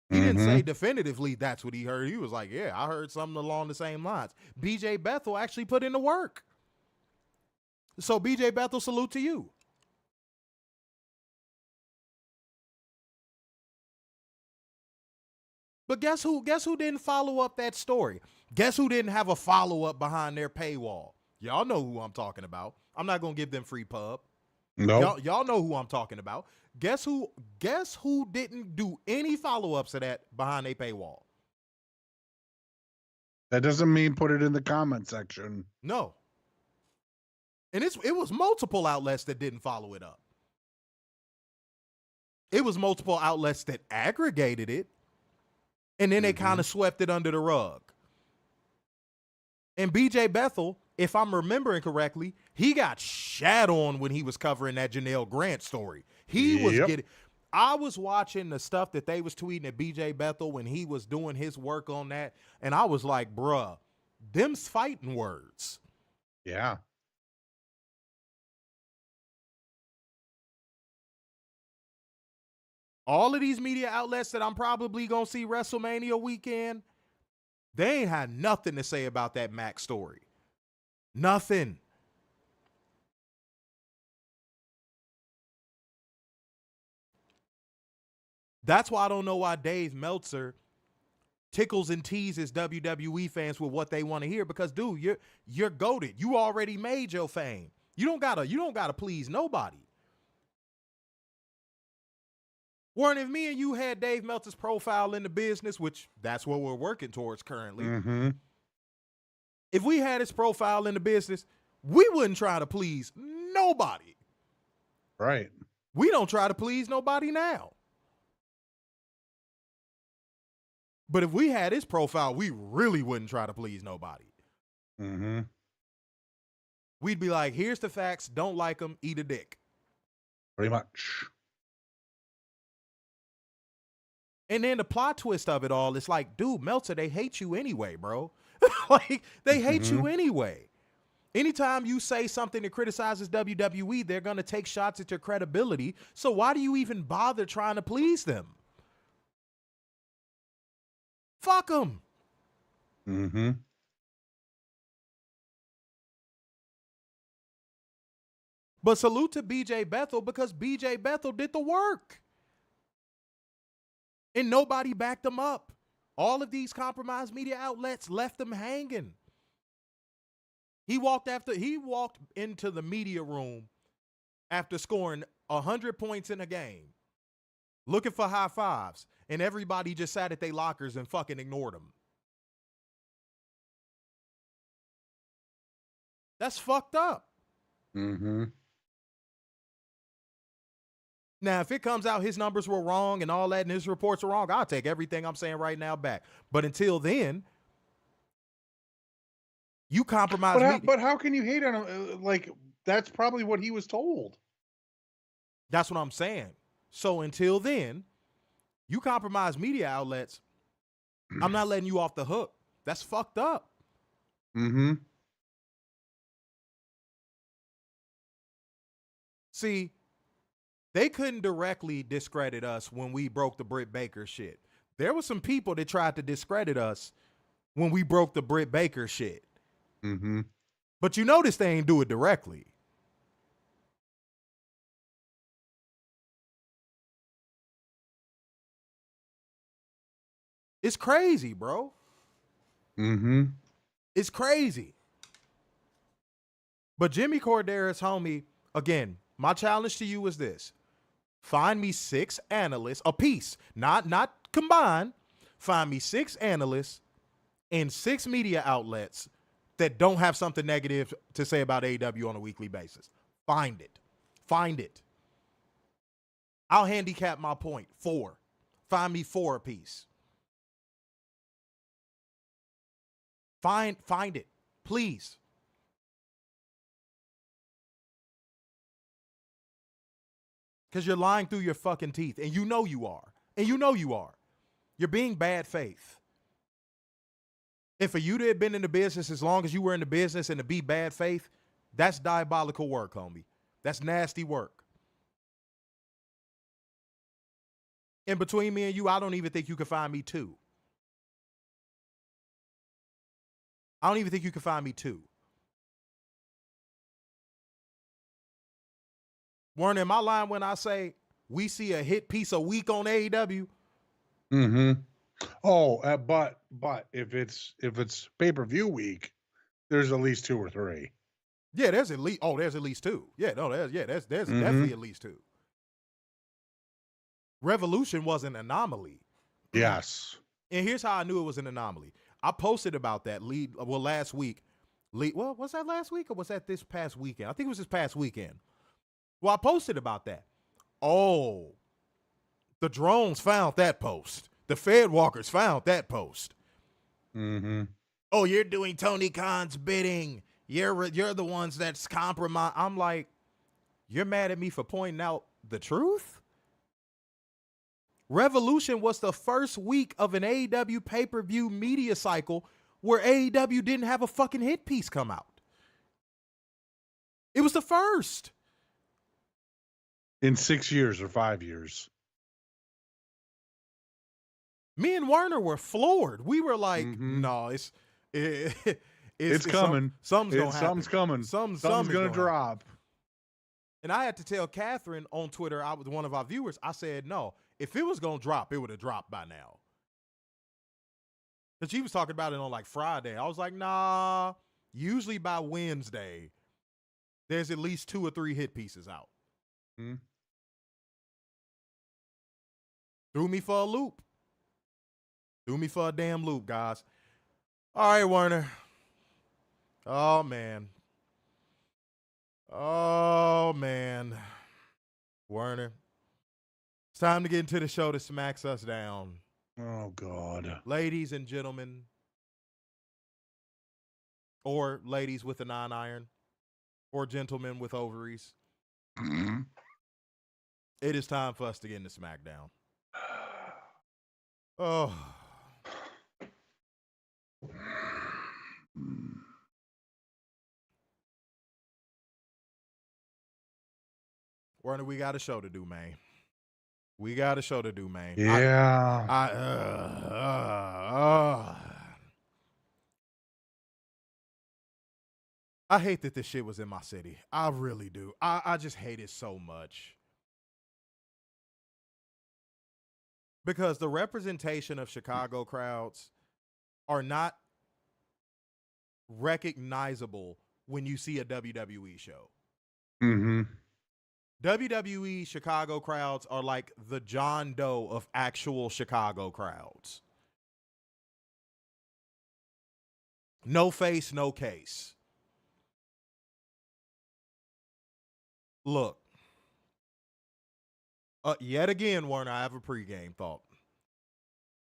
He didn't say definitively that's what he heard. He was like, yeah, I heard something along the same lines. BJ Bethel actually put in the work. So BJ Bethel, salute to you. But guess who didn't follow up that story? Guess who didn't have a follow-up behind their paywall? Y'all know who I'm talking about. I'm not going to give them free pub. No. Y'all know who I'm talking about. Guess who didn't do any follow-ups to that behind a paywall? That doesn't mean put it in the comment section. No. And it was multiple outlets that didn't follow it up. It was multiple outlets that aggregated it, and then they kind of swept it under the rug. And BJ Bethel, if I'm remembering correctly, he got shat on when he was covering that Janelle Grant story. I was watching the stuff that they was tweeting at BJ Bethel when he was doing his work on that, and I was like, bruh, them's fighting words. Yeah. All of these media outlets that I'm probably going to see WrestleMania weekend, they ain't had nothing to say about that Mac story. Nothing. That's why I don't know why Dave Meltzer tickles and teases WWE fans with what they want to hear, because dude, you're goated. You already made your fame. You don't gotta please nobody. Warren, if me and you had Dave Meltzer's profile in the business, which that's what we're working towards currently, if we had his profile in the business, we wouldn't try to please nobody. Right. We don't try to please nobody now. But if we had his profile, we really wouldn't try to please nobody. We'd be like, here's the facts. Don't like them. Eat a dick. Pretty much. And then the plot twist of it all, it's like, dude, Meltzer, they hate you anyway, bro. Like, they hate you anyway. Anytime you say something that criticizes WWE, they're going to take shots at your credibility. So why do you even bother trying to please them? Fuck them. Mm-hmm. But salute to BJ Bethel because BJ Bethel did the work. And nobody backed him up. All of these compromised media outlets left him hanging. He walked into the media room after scoring 100 points in a game, looking for high fives, and everybody just sat at their lockers and fucking ignored him. That's fucked up. Mm-hmm. Now, if it comes out his numbers were wrong and all that and his reports are wrong, I'll take everything I'm saying right now back. But until then, you compromise me. But how can you hate on him? Like, that's probably what he was told. That's what I'm saying. So until then, you compromise media outlets, I'm not letting you off the hook. That's fucked up. Mm-hmm. See, they couldn't directly discredit us when we broke the Britt Baker shit. There were some people that tried to discredit us when we broke the Britt Baker shit. Mm-hmm. But you notice they ain't do it directly. It's crazy, bro. Mm-hmm. It's crazy. But Jimmy Corderas, homie, again, my challenge to you is this. Find me 6 analysts, a piece, not combined. Find me 6 analysts and 6 media outlets that don't have something negative to say about AEW on a weekly basis. Find it. Find it. I'll handicap my point. 4. Find me 4 a piece. Find it, please. Because you're lying through your fucking teeth, and you know you are. And you know you are. You're being bad faith. And for you to have been in the business as long as you were in the business and to be bad faith, that's diabolical work, homie. That's nasty work. And between me and you, I don't even think you can find me 2. I don't even think you can find me 2. Warner, am I lying when I say we see a hit piece a week on AEW? Mm-hmm. Oh, but if it's pay-per-view week, there's at least 2 or 3. Yeah, there's at least 2. Yeah, no, there's definitely at least 2. Revolution was an anomaly. Yes. And here's how I knew it was an anomaly. I posted about that last week. Was that last week or was that this past weekend? I think it was this past weekend. Well, I posted about that. Oh, the drones found that post. The Fed walkers found that post. Mm-hmm. Oh, you're doing Tony Khan's bidding. You're the ones that's compromised. I'm like, you're mad at me for pointing out the truth? Revolution was the first week of an AEW pay-per-view media cycle where AEW didn't have a fucking hit piece come out. It was the first. In 6 years or 5 years. Me and Werner were floored. We were like, mm-hmm. no, it's coming. Something's going to happen. Something's coming. Something's going to drop. And I had to tell Catherine on Twitter, I was one of our viewers, I said, no, if it was going to drop, it would have dropped by now. Because she was talking about it on like Friday. I was like, nah, usually by Wednesday, there's at least 2 or 3 hit pieces out. Mm-hmm. Threw me for a loop. Threw me for a damn loop, guys. All right, Werner. Oh, man. Werner. It's time to get into the show that smacks us down. Oh, God. Ladies and gentlemen, or ladies with a 9-iron, or gentlemen with ovaries, it is time for us to get into SmackDown. Oh. Werner, we got a show to do, man. We got a show to do, man. Yeah. I hate that this shit was in my city. I really do. I just hate it so much. Because the representation of Chicago crowds are not recognizable when you see a WWE show. Mm-hmm. WWE Chicago crowds are like the John Doe of actual Chicago crowds. No face, no case. Look. Yet again, Warner, I have a pregame thought.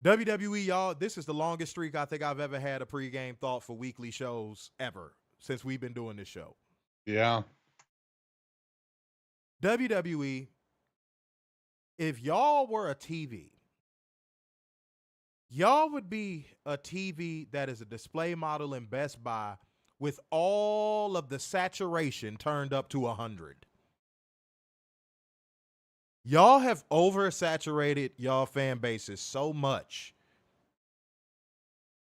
WWE, y'all, this is the longest streak I think I've ever had a pregame thought for weekly shows ever since we've been doing this show. Yeah. WWE, if y'all were a TV, y'all would be a TV that is a display model in Best Buy with all of the saturation turned up to 100. Y'all have oversaturated y'all fan bases so much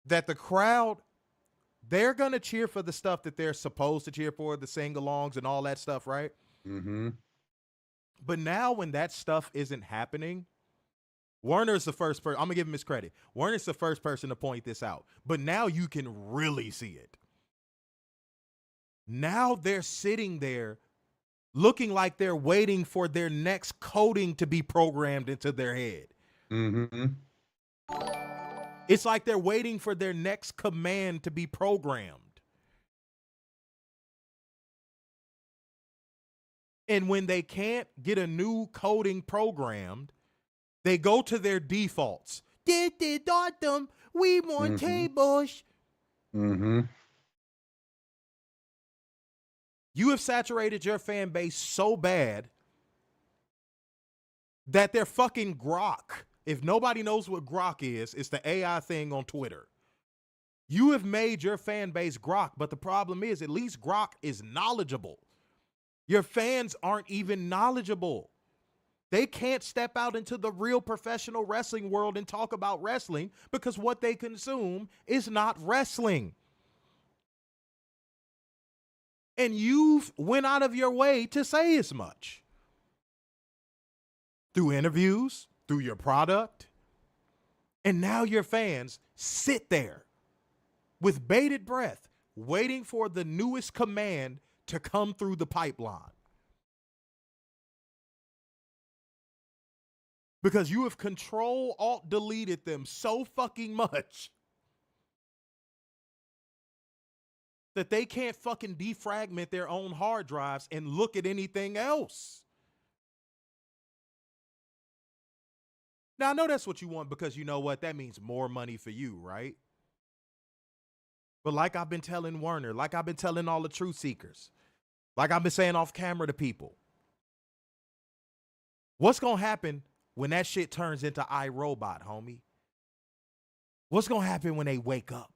that the crowd, they're going to cheer for the stuff that they're supposed to cheer for, the sing-alongs and all that stuff, right? Mm-hmm. But now when that stuff isn't happening, Warner's the first person. I'm going to give him his credit. Warner's the first person to point this out. But now you can really see it. Now they're sitting there looking like they're waiting for their next coding to be programmed into their head. Mm-hmm. It's like they're waiting for their next command to be programmed. And when they can't get a new coding programmed, they go to their defaults. We want tables. Mm-hmm. You have saturated your fan base so bad that they're fucking Grok. If nobody knows what Grok is, it's the AI thing on Twitter. You have made your fan base Grok, but the problem is at least Grok is knowledgeable. Your fans aren't even knowledgeable. They can't step out into the real professional wrestling world and talk about wrestling because what they consume is not wrestling. And you've went out of your way to say as much. Through interviews, through your product. And now your fans sit there with bated breath, waiting for the newest command to come through the pipeline. Because you have Control-Alt-Deleted them so fucking much that they can't fucking defragment their own hard drives and look at anything else. Now, I know that's what you want because you know what? That means more money for you, right? But like I've been telling Werner, like I've been telling all the truth seekers, like I've been saying off camera to people, what's going to happen when that shit turns into iRobot, homie? What's going to happen when they wake up?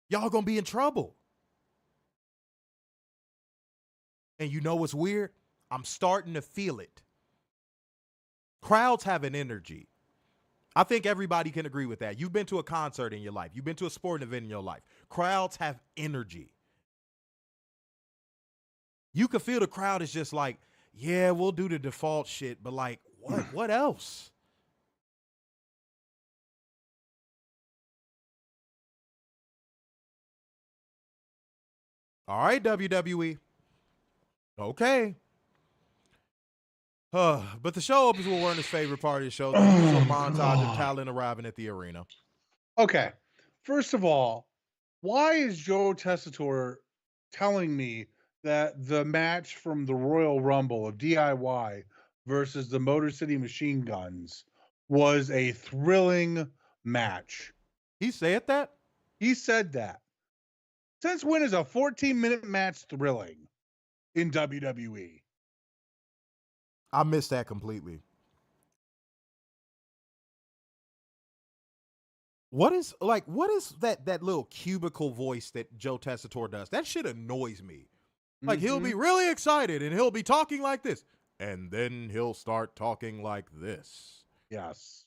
Y'all going to be in trouble. And you know what's weird? I'm starting to feel it. Crowds have an energy. I think everybody can agree with that. You've been to a concert in your life. You've been to a sporting event in your life. Crowds have energy. You can feel the crowd is just like, yeah, we'll do the default shit, but like, what else? All right, WWE. Okay. But the show opens with Werner's favorite part of the show, the usual montage of talent arriving at the arena. Okay. First of all, why is Joe Tessitore telling me that the match from the Royal Rumble of DIY versus the Motor City Machine Guns was a thrilling match? He said that? He said that. Since when is a 14-minute match thrilling in WWE? I missed that completely. What is that little cubicle voice that Joe Tessitore does? That shit annoys me. Like he'll be really excited and he'll be talking like this. And then he'll start talking like this. Yes.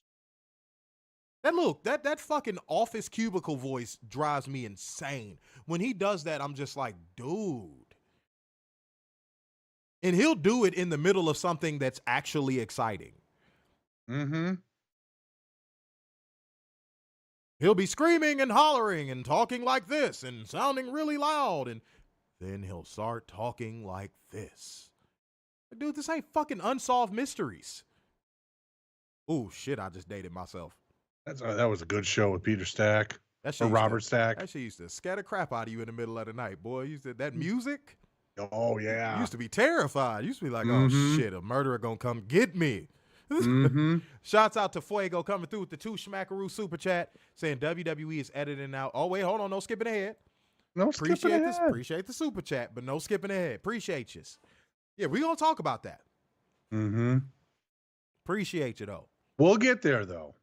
That fucking office cubicle voice drives me insane. When he does that, I'm just like, dude. And he'll do it in the middle of something that's actually exciting. Mm-hmm. He'll be screaming and hollering and talking like this and sounding really loud. And then he'll start talking like this. Dude, this ain't fucking Unsolved Mysteries. Oh, shit, I just dated myself. That was a good show with Peter Stack or Robert Stack. That shit used to scare the crap out of you in the middle of the night, boy. That music. Oh, yeah. You used to be terrified. You used to be like, oh, shit, a murderer gonna come get me. Shouts out to Fuego coming through with the 2 Schmackaroo super chat saying WWE is editing out. Oh, wait, hold on. No skipping ahead. No skipping ahead. Appreciate the super chat, but no skipping ahead. Appreciate you. Yeah, we're going to talk about that. Appreciate you, though. We'll get there, though.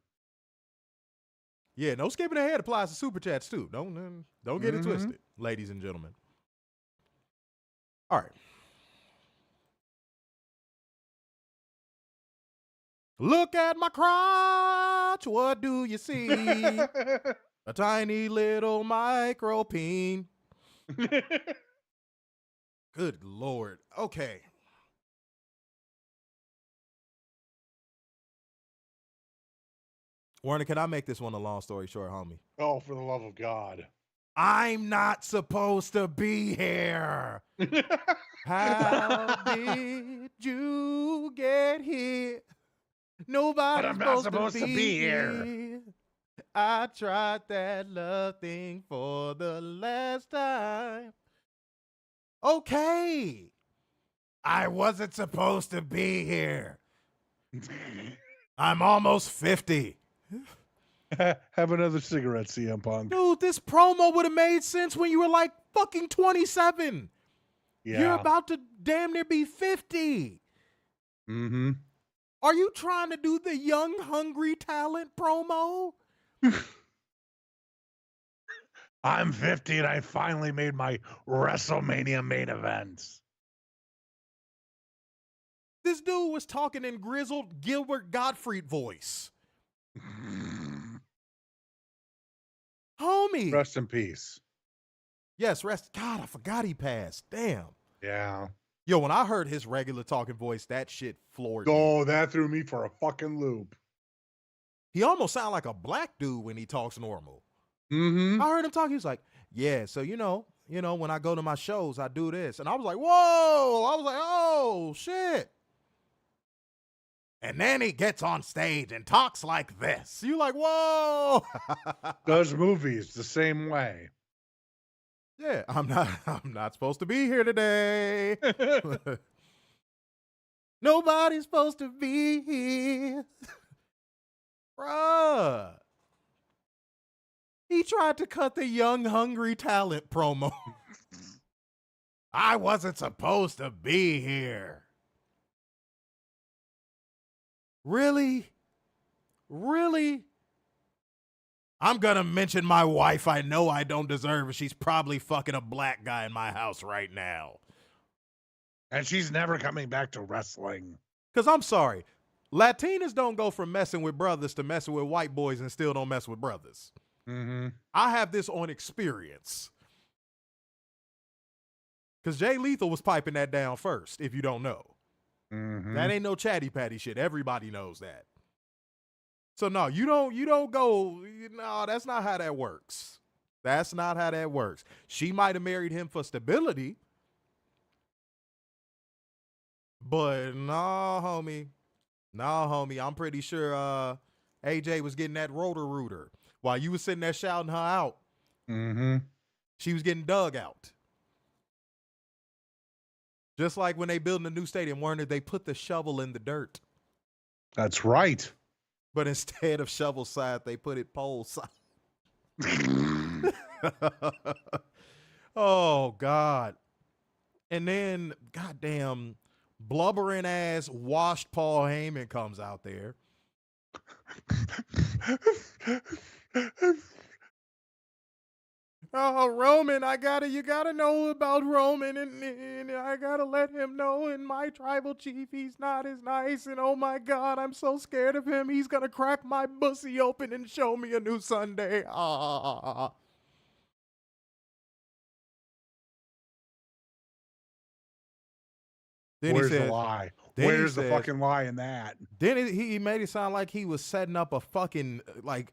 Yeah, no skipping ahead applies to super chats, too. Don't get it twisted, ladies and gentlemen. All right. Look at my crotch. What do you see? A tiny little micro peen. Good Lord. Okay. Warner, can I make this one a long story short, homie? Oh, for the love of God. I'm not supposed to be here. How did you get here? Nobody's supposed to be here. I tried that love thing for the last time. Okay. I wasn't supposed to be here. I'm almost 50. Have another cigarette, CM Punk. Dude, this promo would have made sense when you were like fucking 27. Yeah. You're about to damn near be 50. Are you trying to do the young, hungry talent promo? I'm 50 and I finally made my WrestleMania main event. This dude was talking in grizzled Gilbert Gottfried voice. Homie. Rest in peace. Yes, God, I forgot he passed. Damn. Yeah. Yo, when I heard his regular talking voice, that shit floored me. Oh, that threw me for a fucking loop. He almost sounded like a black dude when he talks normal. I heard him talk. He was like, yeah, so, you know, when I go to my shows, I do this. And I was like, whoa. I was like, oh, shit. And then he gets on stage and talks like this. You like, whoa. Does movies the same way. Yeah, I'm not supposed to be here today. Nobody's supposed to be here. Bruh. He tried to cut the young, hungry talent promo. I wasn't supposed to be here. Really? Really? I'm going to mention my wife. I know I don't deserve her. She's probably fucking a black guy in my house right now. And she's never coming back to wrestling. Because I'm sorry. Latinas don't go from messing with brothers to messing with white boys and still don't mess with brothers. I have this on experience. Because Jay Lethal was piping that down first, if you don't know. That ain't no chatty patty shit. Everybody knows that. So no, you don't go, no, that's not how that works. That's not how that works. She might have married him for stability. But no, homie. I'm pretty sure AJ was getting that rotor-rooter. While you was sitting there shouting her out, she was getting dug out. Just like when they building a new stadium, Warner, they put the shovel in the dirt. That's right. But instead of shovel side, they put it pole side. Oh, God. And then, goddamn, blubbering ass, washed Paul Heyman comes out there. Oh, Roman, you gotta know about Roman, and I gotta let him know. And my tribal chief, he's not as nice. And oh my God, I'm so scared of him. He's gonna crack my pussy open and show me a new Sunday. Ah. Then Where's he said, the lie? then he Where's the says- fucking lie in that? Then he made it sound like he was setting up a fucking like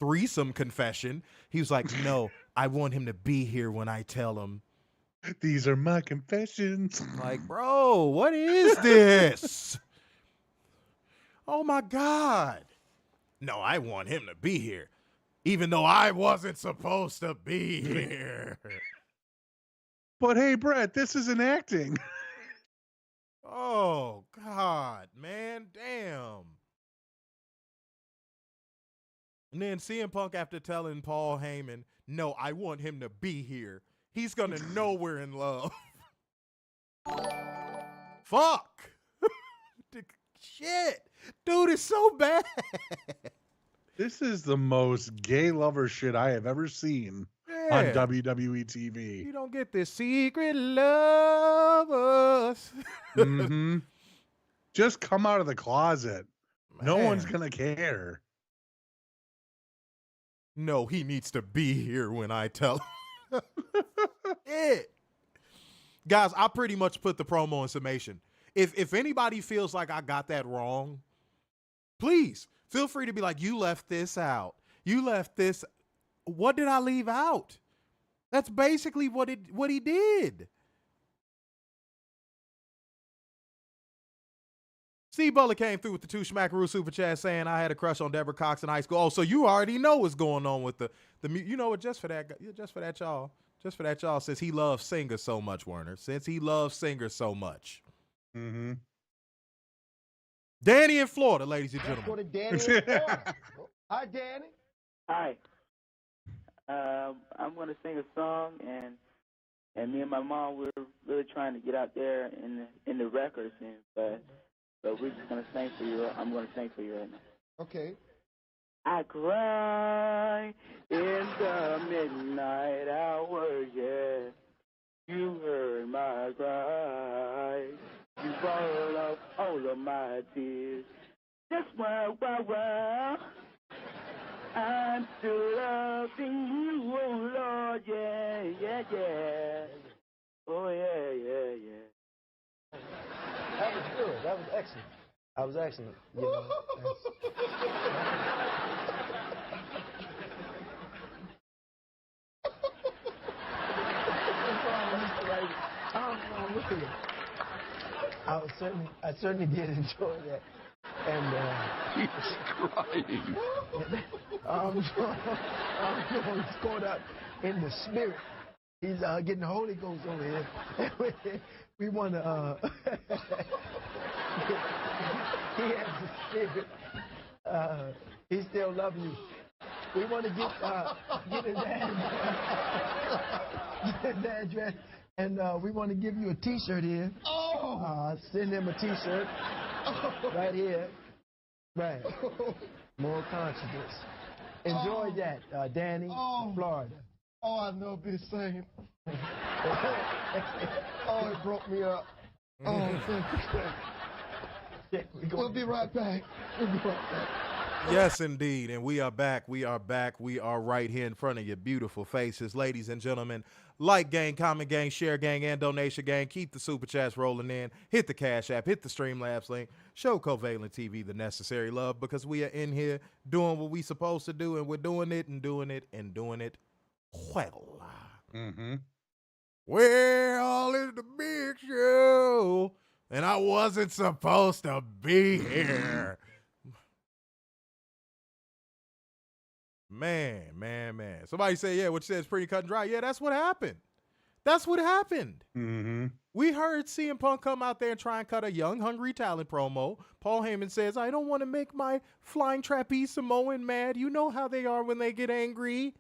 threesome confession. He was like, no, I want him to be here when I tell him. These are my confessions. Like, bro, what is this? Oh my God. No, I want him to be here, even though I wasn't supposed to be here. But hey, Brett, this isn't acting. Oh God, man, damn. And then CM Punk, after telling Paul Heyman, no, I want him to be here, he's gonna know we're in love. Fuck. Shit. Dude, it's so bad. This is the most gay lover shit I have ever seen on WWE TV. You don't get this secret lovers. Mm-hmm. Just come out of the closet. No Man. one's gonna care. No, he needs to be here when I tell him. It. Guys, I pretty much put the promo in summation. If anybody feels like I got that wrong, please feel free to be like, you left this out. You left this. What did I leave out? That's basically what he did. Steve Butler came through with the 2 Schmackaroo super chat saying I had a crush on Deborah Cox in high school. Oh, so you already know what's going on with the you know what, just for that y'all, since he loves singers so much, Werner. Since he loves singers so much. Mm-hmm. Danny in Florida, ladies and gentlemen. Go to Danny in Florida. Hi, Danny. Hi. I'm going to sing a song, and me and my mom, we're really trying to get out there in the record scene, but we're just going to sing for you. I'm going to sing for you right now. Okay. I cry in the midnight hour, yeah. You heard my cry. You bottled up all of my tears. Just wow. I'm still loving you, oh Lord, yeah. Oh, yeah. That was good. That was excellent. That was excellent. You know, I certainly did enjoy that. And he's crying. He's going out in the spirit. He's getting the Holy Ghost over here. We want to. He has the spirit. He's still loving you. We want to get his address, and we want to give you a T-shirt here. Send him a T-shirt right here. Right. More consciousness. Enjoy that, Danny, Florida. Oh, I know be the same. Oh, it broke me up. Oh, we'll be right back. Yes, indeed. And we are back. We are right here in front of your beautiful faces. Ladies and gentlemen, like gang, comment gang, share gang, and donation gang. Keep the super chats rolling in. Hit the Cash App. Hit the Streamlabs link. Show CovalentTV the necessary love, because we are in here doing what we supposed to do, and we're doing it well. Mm-hmm. Well, it's the big show, and I wasn't supposed to be here. Man. Somebody say, yeah, what you said is pretty cut and dry. Yeah, that's what happened. Mm-hmm. We heard CM Punk come out there and try and cut a young, hungry talent promo. Paul Heyman says, I don't want to make my flying trapeze Samoan mad. You know how they are when they get angry.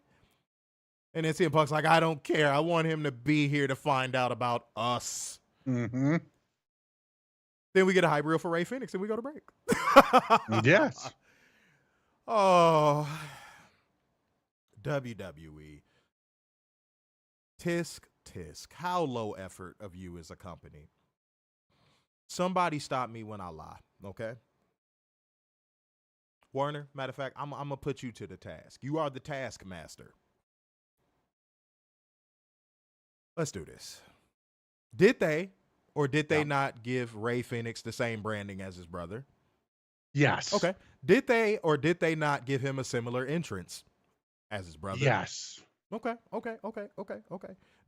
And then CM Punk's like, I don't care. I want him to be here to find out about us. Mm-hmm. Then we get a hype reel for Rey Fenix, and we go to break. Yes. Oh, WWE. Tisk, tisk. How low effort of you as a company. Somebody stop me when I lie, okay? Warner, matter of fact, I'm going to put you to the task. You are the taskmaster. Let's do this. Did they or did they not give Rey Fenix the same branding as his brother? Yes. Okay. Did they or did they not give him a similar entrance as his brother? Yes. Okay.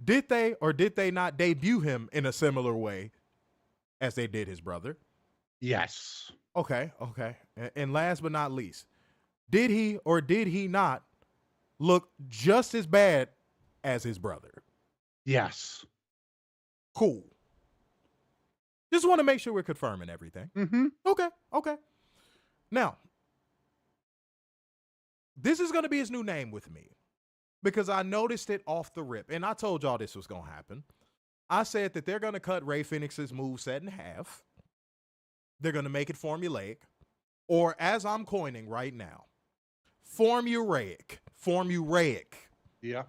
Did they or did they not debut him in a similar way as they did his brother? Yes. Okay. And last but not least, did he or did he not look just as bad as his brother? Yes. Cool. Just want to make sure we're confirming everything. Mm-hmm. Okay. Now, this is going to be his new name with me because I noticed it off the rip, and I told y'all this was going to happen. I said that they're going to cut Rey Fenix's moveset in half. They're going to make it formulaic, or as I'm coining right now, formulaic. Yeah.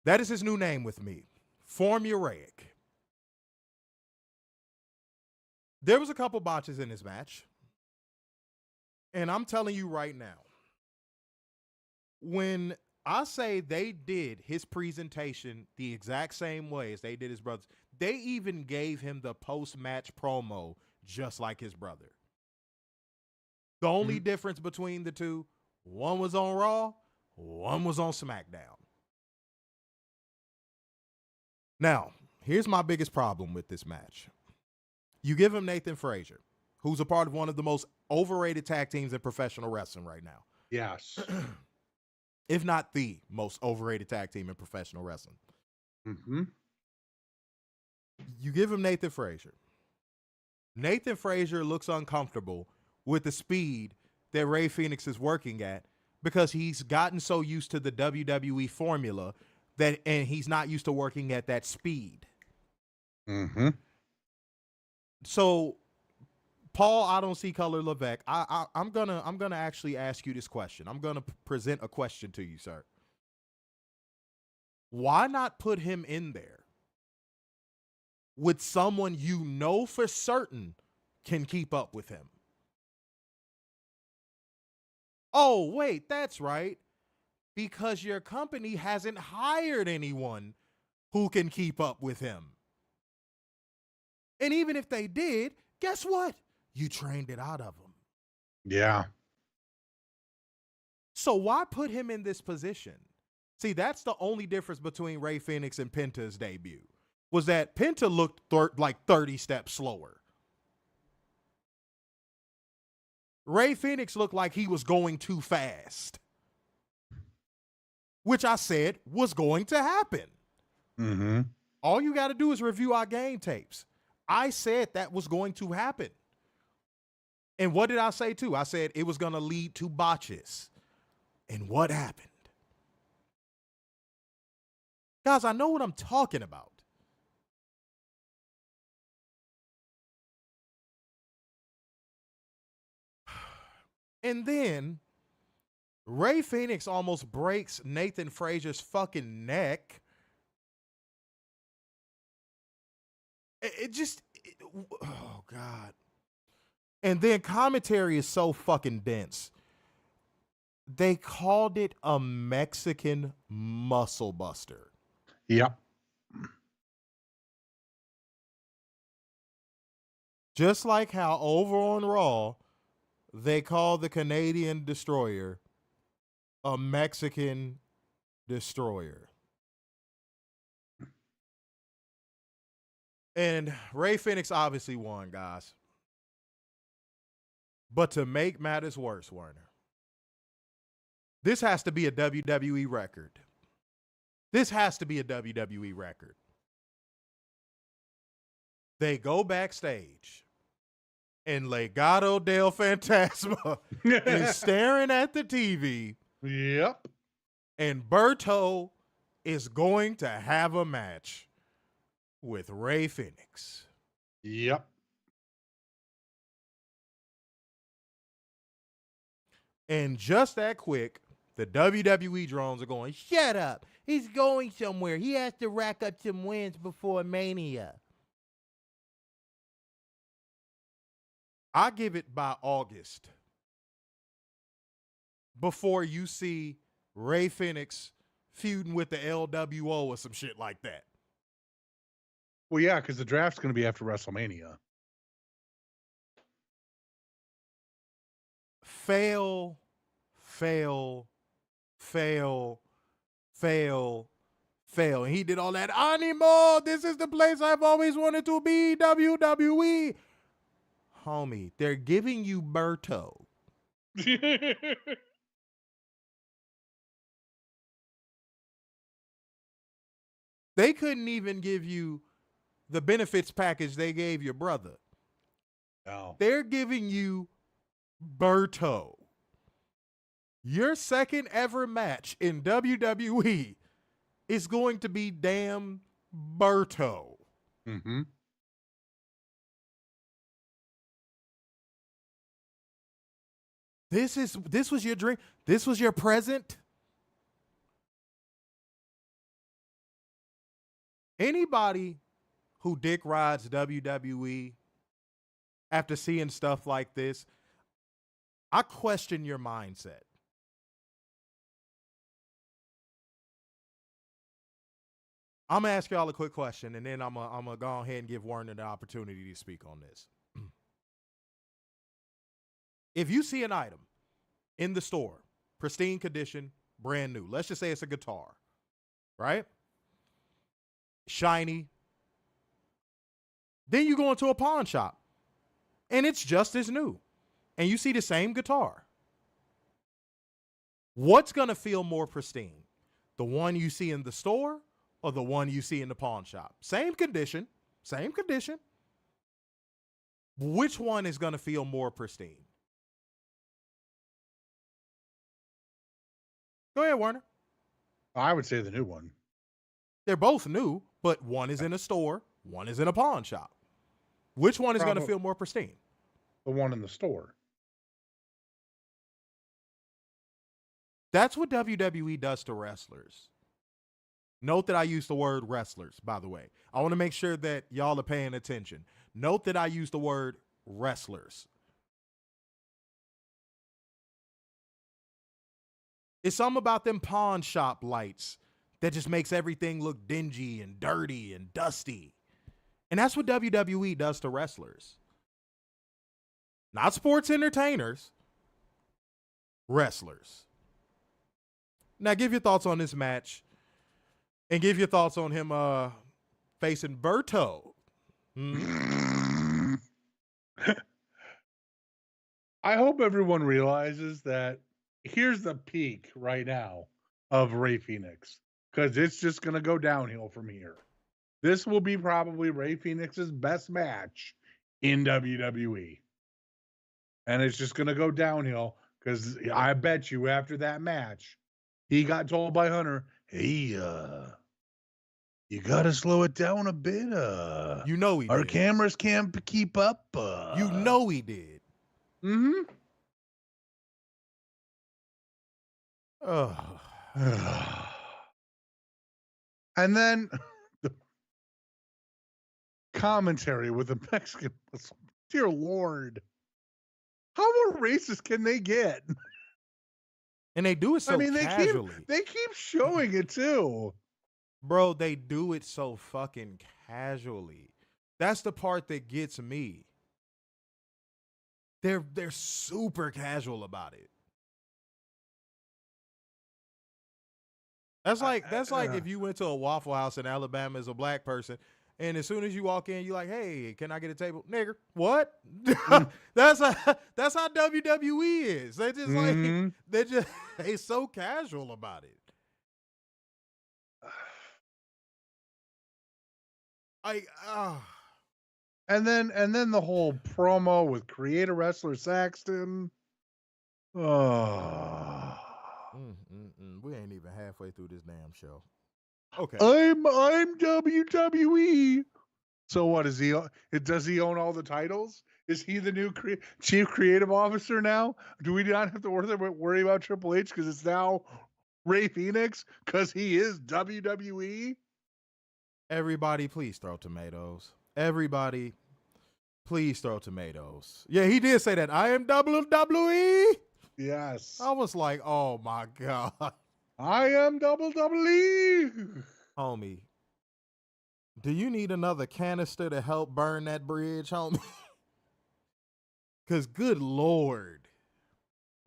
That is his new name with me. Formulaic. There was a couple botches in this match. And I'm telling you right now, when I say they did his presentation the exact same way as they did his brothers, they even gave him the post-match promo just like his brother. The only difference between the two, one was on Raw, one was on SmackDown. Now, here's my biggest problem with this match. You give him Nathan Frazier, who's a part of one of the most overrated tag teams in professional wrestling right now. Yes. If not the most overrated tag team in professional wrestling. Mm-hmm. You give him Nathan Frazier. Nathan Frazier looks uncomfortable with the speed that Rey Fenix is working at because he's gotten so used to the WWE formula and he's not used to working at that speed. Mm-hmm. So, Paul, I don't see color Levesque. I'm gonna actually ask you this question. I'm gonna present a question to you, sir. Why not put him in there with someone you know for certain can keep up with him? Oh, wait, that's right. Because your company hasn't hired anyone who can keep up with him. And even if they did, guess what? You trained it out of them. Yeah. So why put him in this position? See, that's the only difference between Rey Fenix and Penta's debut, was that Penta looked like 30 steps slower. Rey Fenix looked like he was going too fast, which I said was going to happen. Mm-hmm. All you got to do is review our game tapes. I said that was going to happen. And what did I say too? I said it was going to lead to botches. And what happened? Guys, I know what I'm talking about. And then Rey Fenix almost breaks Nathan Frazier's fucking neck. Oh, God. And then commentary is so fucking dense. They called it a Mexican muscle buster. Yep. Just like how over on Raw, they called the Canadian Destroyer a Mexican Destroyer. And Rey Fenix obviously won, guys. But to make matters worse, Werner, this has to be a WWE record. This has to be a WWE record. They go backstage, and Legado del Fantasma is staring at the TV. Yep. And Berto is going to have a match with Rey Fenix. Yep. And just that quick, The WWE drones are going, shut up. He's going somewhere. He has to rack up some wins before Mania. I give it by August before you see Rey Fenix feuding with the LWO or some shit like that. Well, yeah, because the draft's going to be after WrestleMania. Fail, fail, fail, fail, fail. And he did all that. Animo, this is the place I've always wanted to be, WWE. Homie, they're giving you Berto. They couldn't even give you the benefits package they gave your brother. No. They're giving you Berto. Your second ever match in WWE is going to be damn Berto. Mm-hmm. This was your dream. This was your present. Anybody who dick rides WWE after seeing stuff like this, I question your mindset. I'm going to ask y'all a quick question, and then I'm going to go ahead and give Werner the opportunity to speak on this. If you see an item in the store, pristine condition, brand new, let's just say it's a guitar, right? Shiny. Then you go into a pawn shop, and it's just as new, and you see the same guitar. What's going to feel more pristine? The one you see in the store or the one you see in the pawn shop? Same condition, same condition. Which one is going to feel more pristine? Go ahead, Werner. I would say the new one. They're both new, but one is in a store, one is in a pawn shop. Which one is going to feel more pristine? The one in the store. That's what WWE does to wrestlers. Note that I use the word wrestlers, by the way. I want to make sure that y'all are paying attention. Note that I use the word wrestlers. It's something about them pawn shop lights that just makes everything look dingy and dirty and dusty. And that's what WWE does to wrestlers. Not sports entertainers, wrestlers. Now give your thoughts on this match and give your thoughts on him facing Berto. I hope everyone realizes that here's the peak right now of Rey Fenix, because it's just going to go downhill from here. This will be probably Rey Fenix's best match in WWE. And it's just going to go downhill because I bet you after that match, he got told by Hunter, hey, you got to slow it down a bit. You know he did. Our cameras can't keep up. You know he did. Mm-hmm. Oh. And then the commentary with the Mexican. Dear Lord. How more racist can they get? And they do it so casually. They keep showing it too. Bro, they do it so fucking casually. That's the part that gets me. They're super casual about it. That's like if you went to a Waffle House in Alabama as a black person, and as soon as you walk in, you're like, "Hey, can I get a table, nigger?" What? That's how WWE is. They just they so casual about it. And then the whole promo with creator wrestler Saxton. Oh. We ain't even halfway through this damn show. Okay. I'm WWE. So what is he? Does he own all the titles? Is he the new chief creative officer now? Do we not have to worry about Triple H because it's now Rey Fenix because he is WWE? Everybody, please throw tomatoes. Everybody, please throw tomatoes. Yeah, he did say that. I am WWE. Yes. I was like, oh my God. I am WWE. Homie, do you need another canister to help burn that bridge, homie? Because good Lord.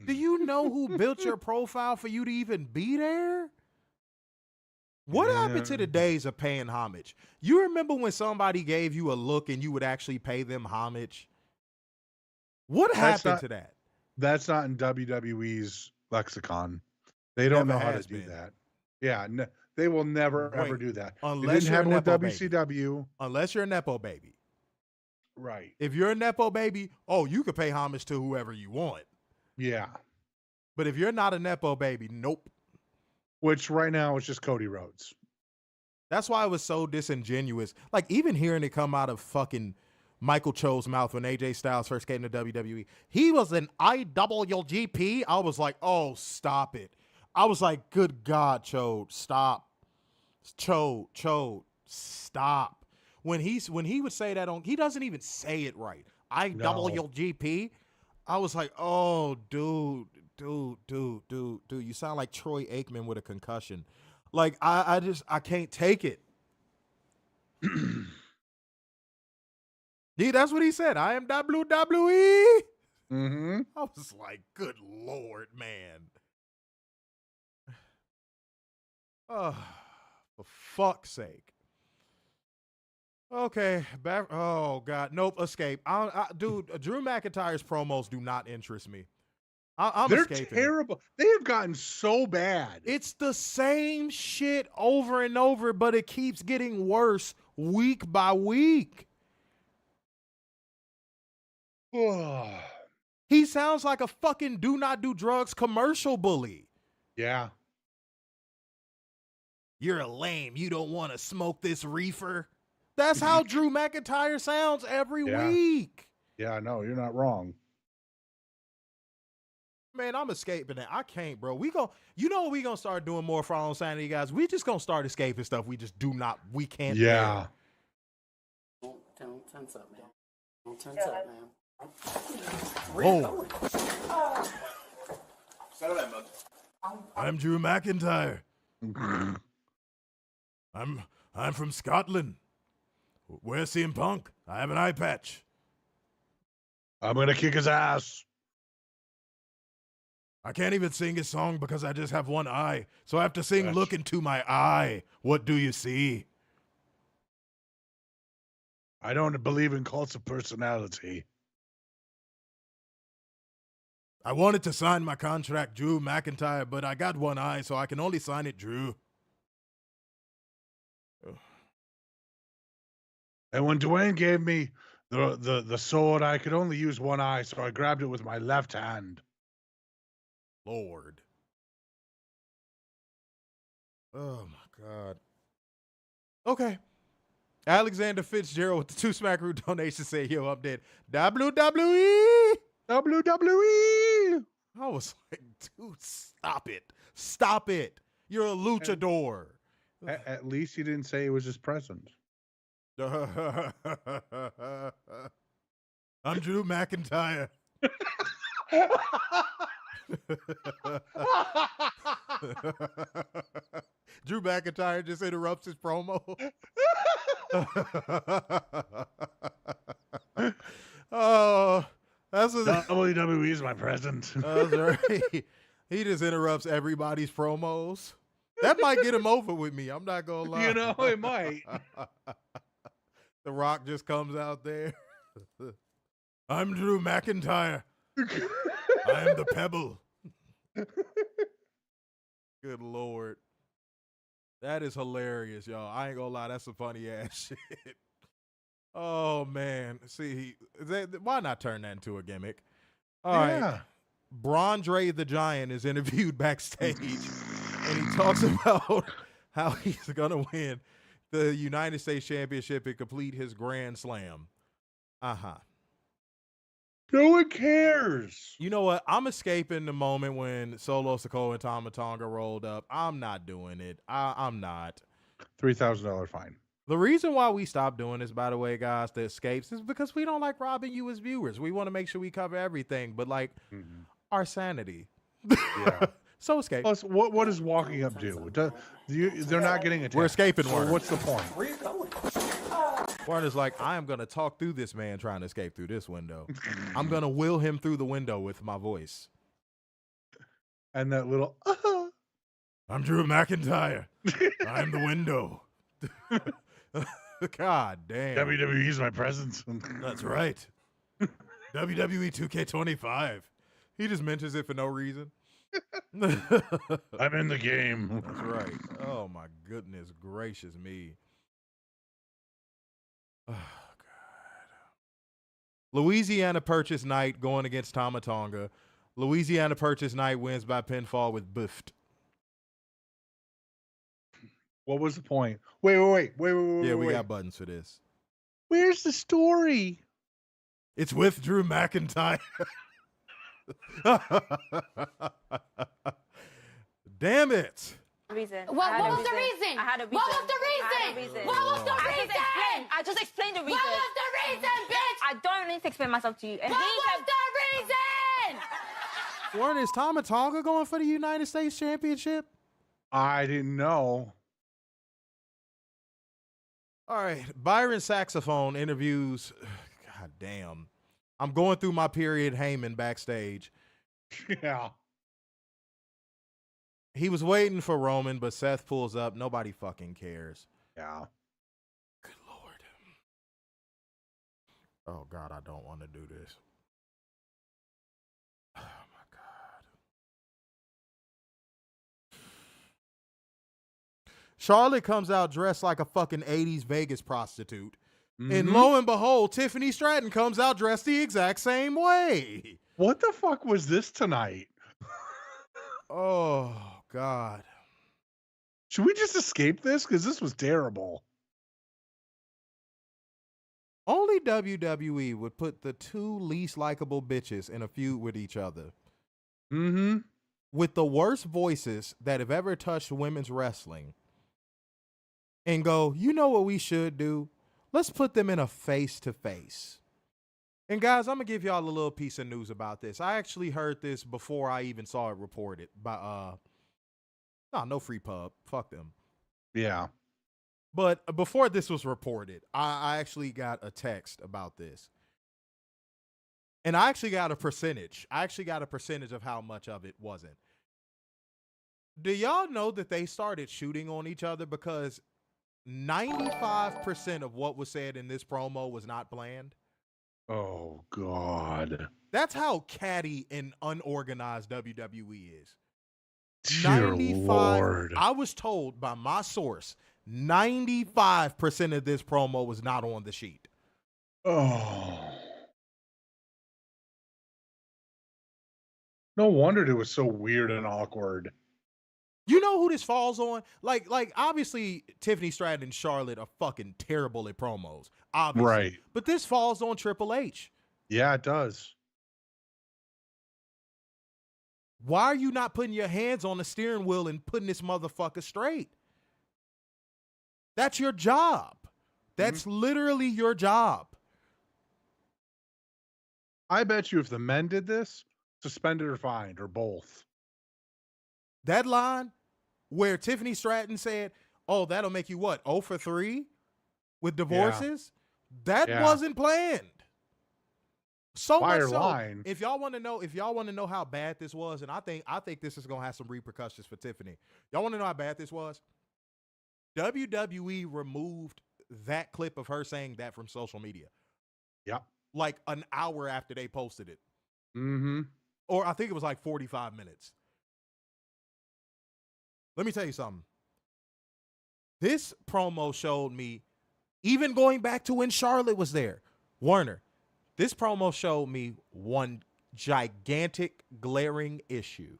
Do you know who built your profile for you to even be there? What happened to the days of paying homage? You remember when somebody gave you a look and you would actually pay them homage? What happened to that? That's not in WWE's lexicon. They don't know how to do that. Yeah, they will never ever do that. Unless you're a Nepo WCW. Baby. Unless you're a Nepo baby. Right. If you're a Nepo baby, you could pay homage to whoever you want. Yeah. But if you're not a Nepo baby, nope. Which right now is just Cody Rhodes. That's why it was so disingenuous. Like, even hearing it come out of fucking Michael Cho's mouth when AJ Styles first came to WWE, he was an IWGP. I was like, oh, stop it. I was like, good God, Cho, stop. Cho, stop. When he would say that he doesn't even say it right. IWGP. I was like, oh, dude, you sound like Troy Aikman with a concussion. Like, I can't take it. That's what he said. I am WWE. Mm-hmm. I was like, good Lord, man. Oh, for fuck's sake. Okay, back. Oh God, nope. Escape. Dude, Drew McIntyre's promos do not interest me. They're escaping. Terrible. They have gotten so bad. It's the same shit over and over, but it keeps getting worse week by week. He sounds like a fucking do not do drugs commercial bully. Yeah. You're a lame. You don't want to smoke this reefer. That's how Drew McIntyre sounds every week. Yeah, no, you're not wrong. Man, I'm escaping that. I can't, bro. You know what we gonna start doing more for our own sanity, guys? We just gonna start escaping stuff we can't. Yeah. Don't tense up, man. Don't tense up, man. Whoa. I'm Drew McIntyre. I'm from Scotland. Where's CM Punk? I have an eye patch. I'm gonna kick his ass. I can't even sing his song because I just have one eye. So I have to sing, look into my eye. What do you see? I don't believe in cults of personality. I wanted to sign my contract, Drew McIntyre, but I got one eye, so I can only sign it, Drew. And when Dwayne gave me the sword, I could only use one eye, so I grabbed it with my left hand. Lord. Oh, my God. Okay. Alexander Fitzgerald with the 2 Smackaroo donations say, yo, I'm dead. WWE! WWE! I was like, dude, stop it. Stop it. You're a luchador. At least he didn't say it was his present. I'm Drew McIntyre. Drew McIntyre just interrupts his promo. Oh, that's what WWE is my present. That's right. He just interrupts everybody's promos. That might get him over with me. I'm not gonna lie. You know, it might. The Rock just comes out there. I'm Drew McIntyre. I am the Pebble. Good Lord. That is hilarious, y'all. I ain't gonna lie. That's some funny ass shit. Oh, man. See, why not turn that into a gimmick? All right. Braun the Giant is interviewed backstage, and he talks about how he's going to win the United States Championship and complete his Grand Slam. Uh-huh. No one cares. You know what? I'm escaping the moment when Solo Sikoa and Tama Tonga rolled up. I'm not doing it. I'm not. $3,000 fine. The reason why we stopped doing this, by the way, guys, the escapes, is because we don't like robbing you as viewers. We want to make sure we cover everything, but like our sanity. Yeah. So escape. Plus, what does walking up do? They're not getting attacked. We're escaping. So what's the point? Where you going? Warner's like, I am going to talk through this man trying to escape through this window. I'm going to will him through the window with my voice. And that little, I'm Drew McIntyre. I'm the window. God damn. WWE's my presence. That's right. WWE 2K25. He just mentions it for no reason. I'm in the game. That's right. Oh, my goodness gracious me. Oh, God. Louisiana Purchase Knight going against Tama Tonga. Louisiana Purchase Knight wins by pinfall with Biffed. What was the point? Wait. Yeah, we got buttons for this. Where's the story? It's with Drew McIntyre. Damn it. Reason. What was the reason? I had a reason. What was the reason? What was the reason? I just explained the reason. What was the reason, bitch? I don't need to explain myself to you. And What was the reason? Warren, is Tama Tonga going for the United States Championship? I didn't know. All right. Byron Saxophone interviews. God damn. I'm going through my period Heyman backstage. Yeah. He was waiting for Roman, but Seth pulls up. Nobody fucking cares. Yeah. Good Lord. Oh, God, I don't want to do this. Oh, my God. Charlotte comes out dressed like a fucking 80s Vegas prostitute. And lo and behold, Tiffany Stratton comes out dressed the exact same way. What the fuck was this tonight? Oh, God. Should we just escape this? Because this was terrible. Only WWE would put the two least likable bitches in a feud with each other. With the worst voices that have ever touched women's wrestling. And go, you know what we should do? Let's put them in a face-to-face. And guys, I'm going to give y'all a little piece of news about this. I actually heard this before I even saw it reported by, no free pub. Fuck them. Yeah. But before this was reported, I actually got a text about this. And I actually got a percentage. I actually got a percentage of how much of it wasn't. Do y'all know that they started shooting on each other because 95% of what was said in this promo was not planned? Oh, God. That's how catty and unorganized WWE is. Dear Lord. I was told by my source, 95% of this promo was not on the sheet. Oh. No wonder it was so weird and awkward. You know who this falls on? Like obviously Tiffany Stratton and Charlotte are fucking terrible at promos. Obviously. Right. But this falls on Triple H. Yeah, it does. Why are you not putting your hands on the steering wheel and putting this motherfucker straight? That's your job. That's literally your job. I bet you if the men did this, suspended or fined or both. That line where Tiffany Stratton said, oh, that'll make you what, 0 for 3 with divorces? Yeah. That wasn't planned. So Fire much so, line. if y'all want to know how bad this was, and I think this is gonna have some repercussions for Tiffany. Y'all want to know how bad this was? WWE removed that clip of her saying that from social media. Yep. Like an hour after they posted it. Mm-hmm. Or I think it was like 45 minutes. Let me tell you something. This promo showed me, even going back to when Charlotte was there, Warner, this promo showed me one gigantic glaring issue.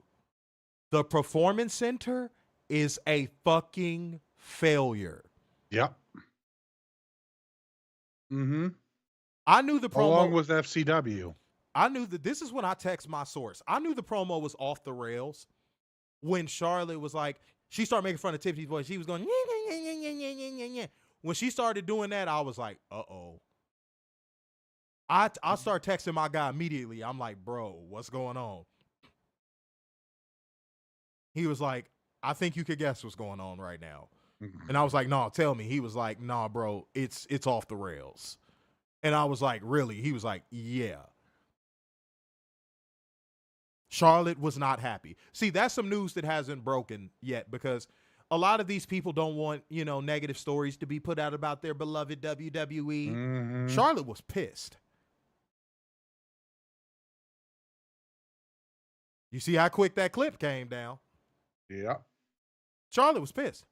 The Performance Center is a fucking failure. Yep. Mm-hmm. I knew the promo. Along with FCW. I knew that this is when I text my source. I knew the promo was off the rails when Charlotte was like, she started making fun of Tiffany's voice. She was going, yeah, yeah, yeah, yeah, yeah, yeah, yeah. When she started doing that, I was like, uh-oh. I start texting my guy immediately. I'm like, bro, what's going on? He was like, I think you could guess what's going on right now. And I was like, no, tell me. He was like, nah, bro, it's off the rails. And I was like, really? He was like, yeah. Charlotte was not happy. See, that's some news that hasn't broken yet because a lot of these people don't want, negative stories to be put out about their beloved WWE. Mm-hmm. Charlotte was pissed. You see how quick that clip came down? Yeah. Charlotte was pissed.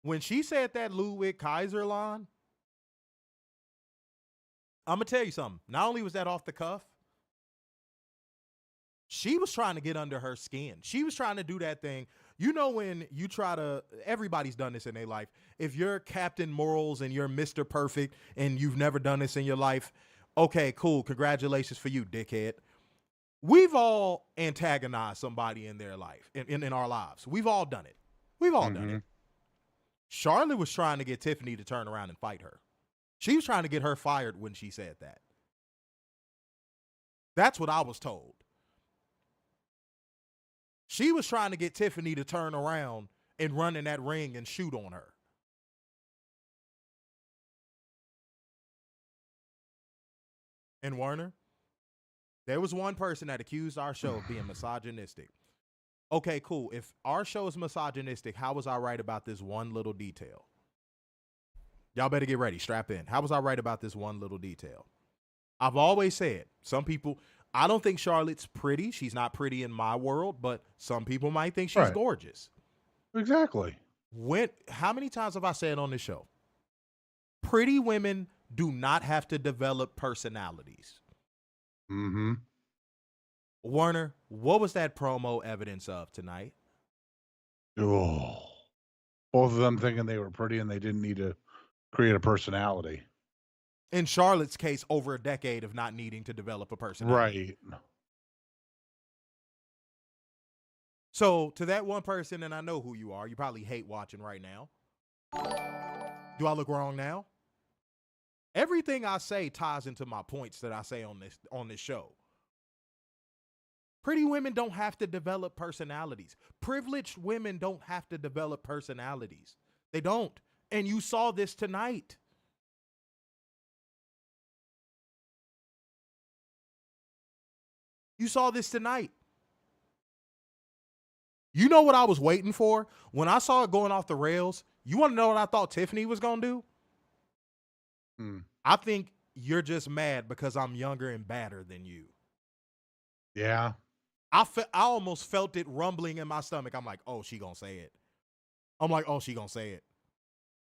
When she said that Ludwig Kaiser line, I'm going to tell you something. Not only was that off the cuff, she was trying to get under her skin. She was trying to do that thing. When you try to, everybody's done this in their life. If you're Captain Morals and you're Mr. Perfect and you've never done this in your life, okay, cool. Congratulations for you, dickhead. We've all antagonized somebody in their life, in our lives. We've all done it. We've all done it. Charlotte was trying to get Tiffany to turn around and fight her. She was trying to get her fired when she said that. That's what I was told. She was trying to get Tiffany to turn around and run in that ring and shoot on her. And Werner, there was one person that accused our show of being misogynistic. Okay, cool. If our show is misogynistic, how was I right about this one little detail? Y'all better get ready. Strap in. How was I right about this one little detail? I've always said, some people, I don't think Charlotte's pretty. She's not pretty in my world, but some people might think she's gorgeous. Exactly. How many times have I said on this show? Pretty women do not have to develop personalities. Mm-hmm. Werner, what was that promo evidence of tonight? Oh, both of them thinking they were pretty and they didn't need to create a personality. In Charlotte's case, over a decade of not needing to develop a personality. Right. So to that one person, and I know who you are, you probably hate watching right now. Do I look wrong now? Everything I say ties into my points that I say on this show. Pretty women don't have to develop personalities. Privileged women don't have to develop personalities. They don't. And you saw this tonight. You saw this tonight. You know what I was waiting for? When I saw it going off the rails, you want to know what I thought Tiffany was going to do? I think you're just mad because I'm younger and badder than you. Yeah. I almost felt it rumbling in my stomach. I'm like, oh, she gonna say it. I'm like, oh, she gonna say it.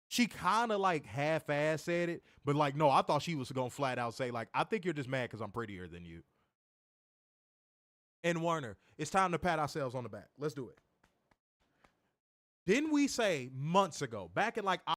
She kind of like half-ass said it, but like, no, I thought she was gonna flat out say like, I think you're just mad because I'm prettier than you. And Werner, it's time to pat ourselves on the back. Let's do it. Didn't we say months ago, back in like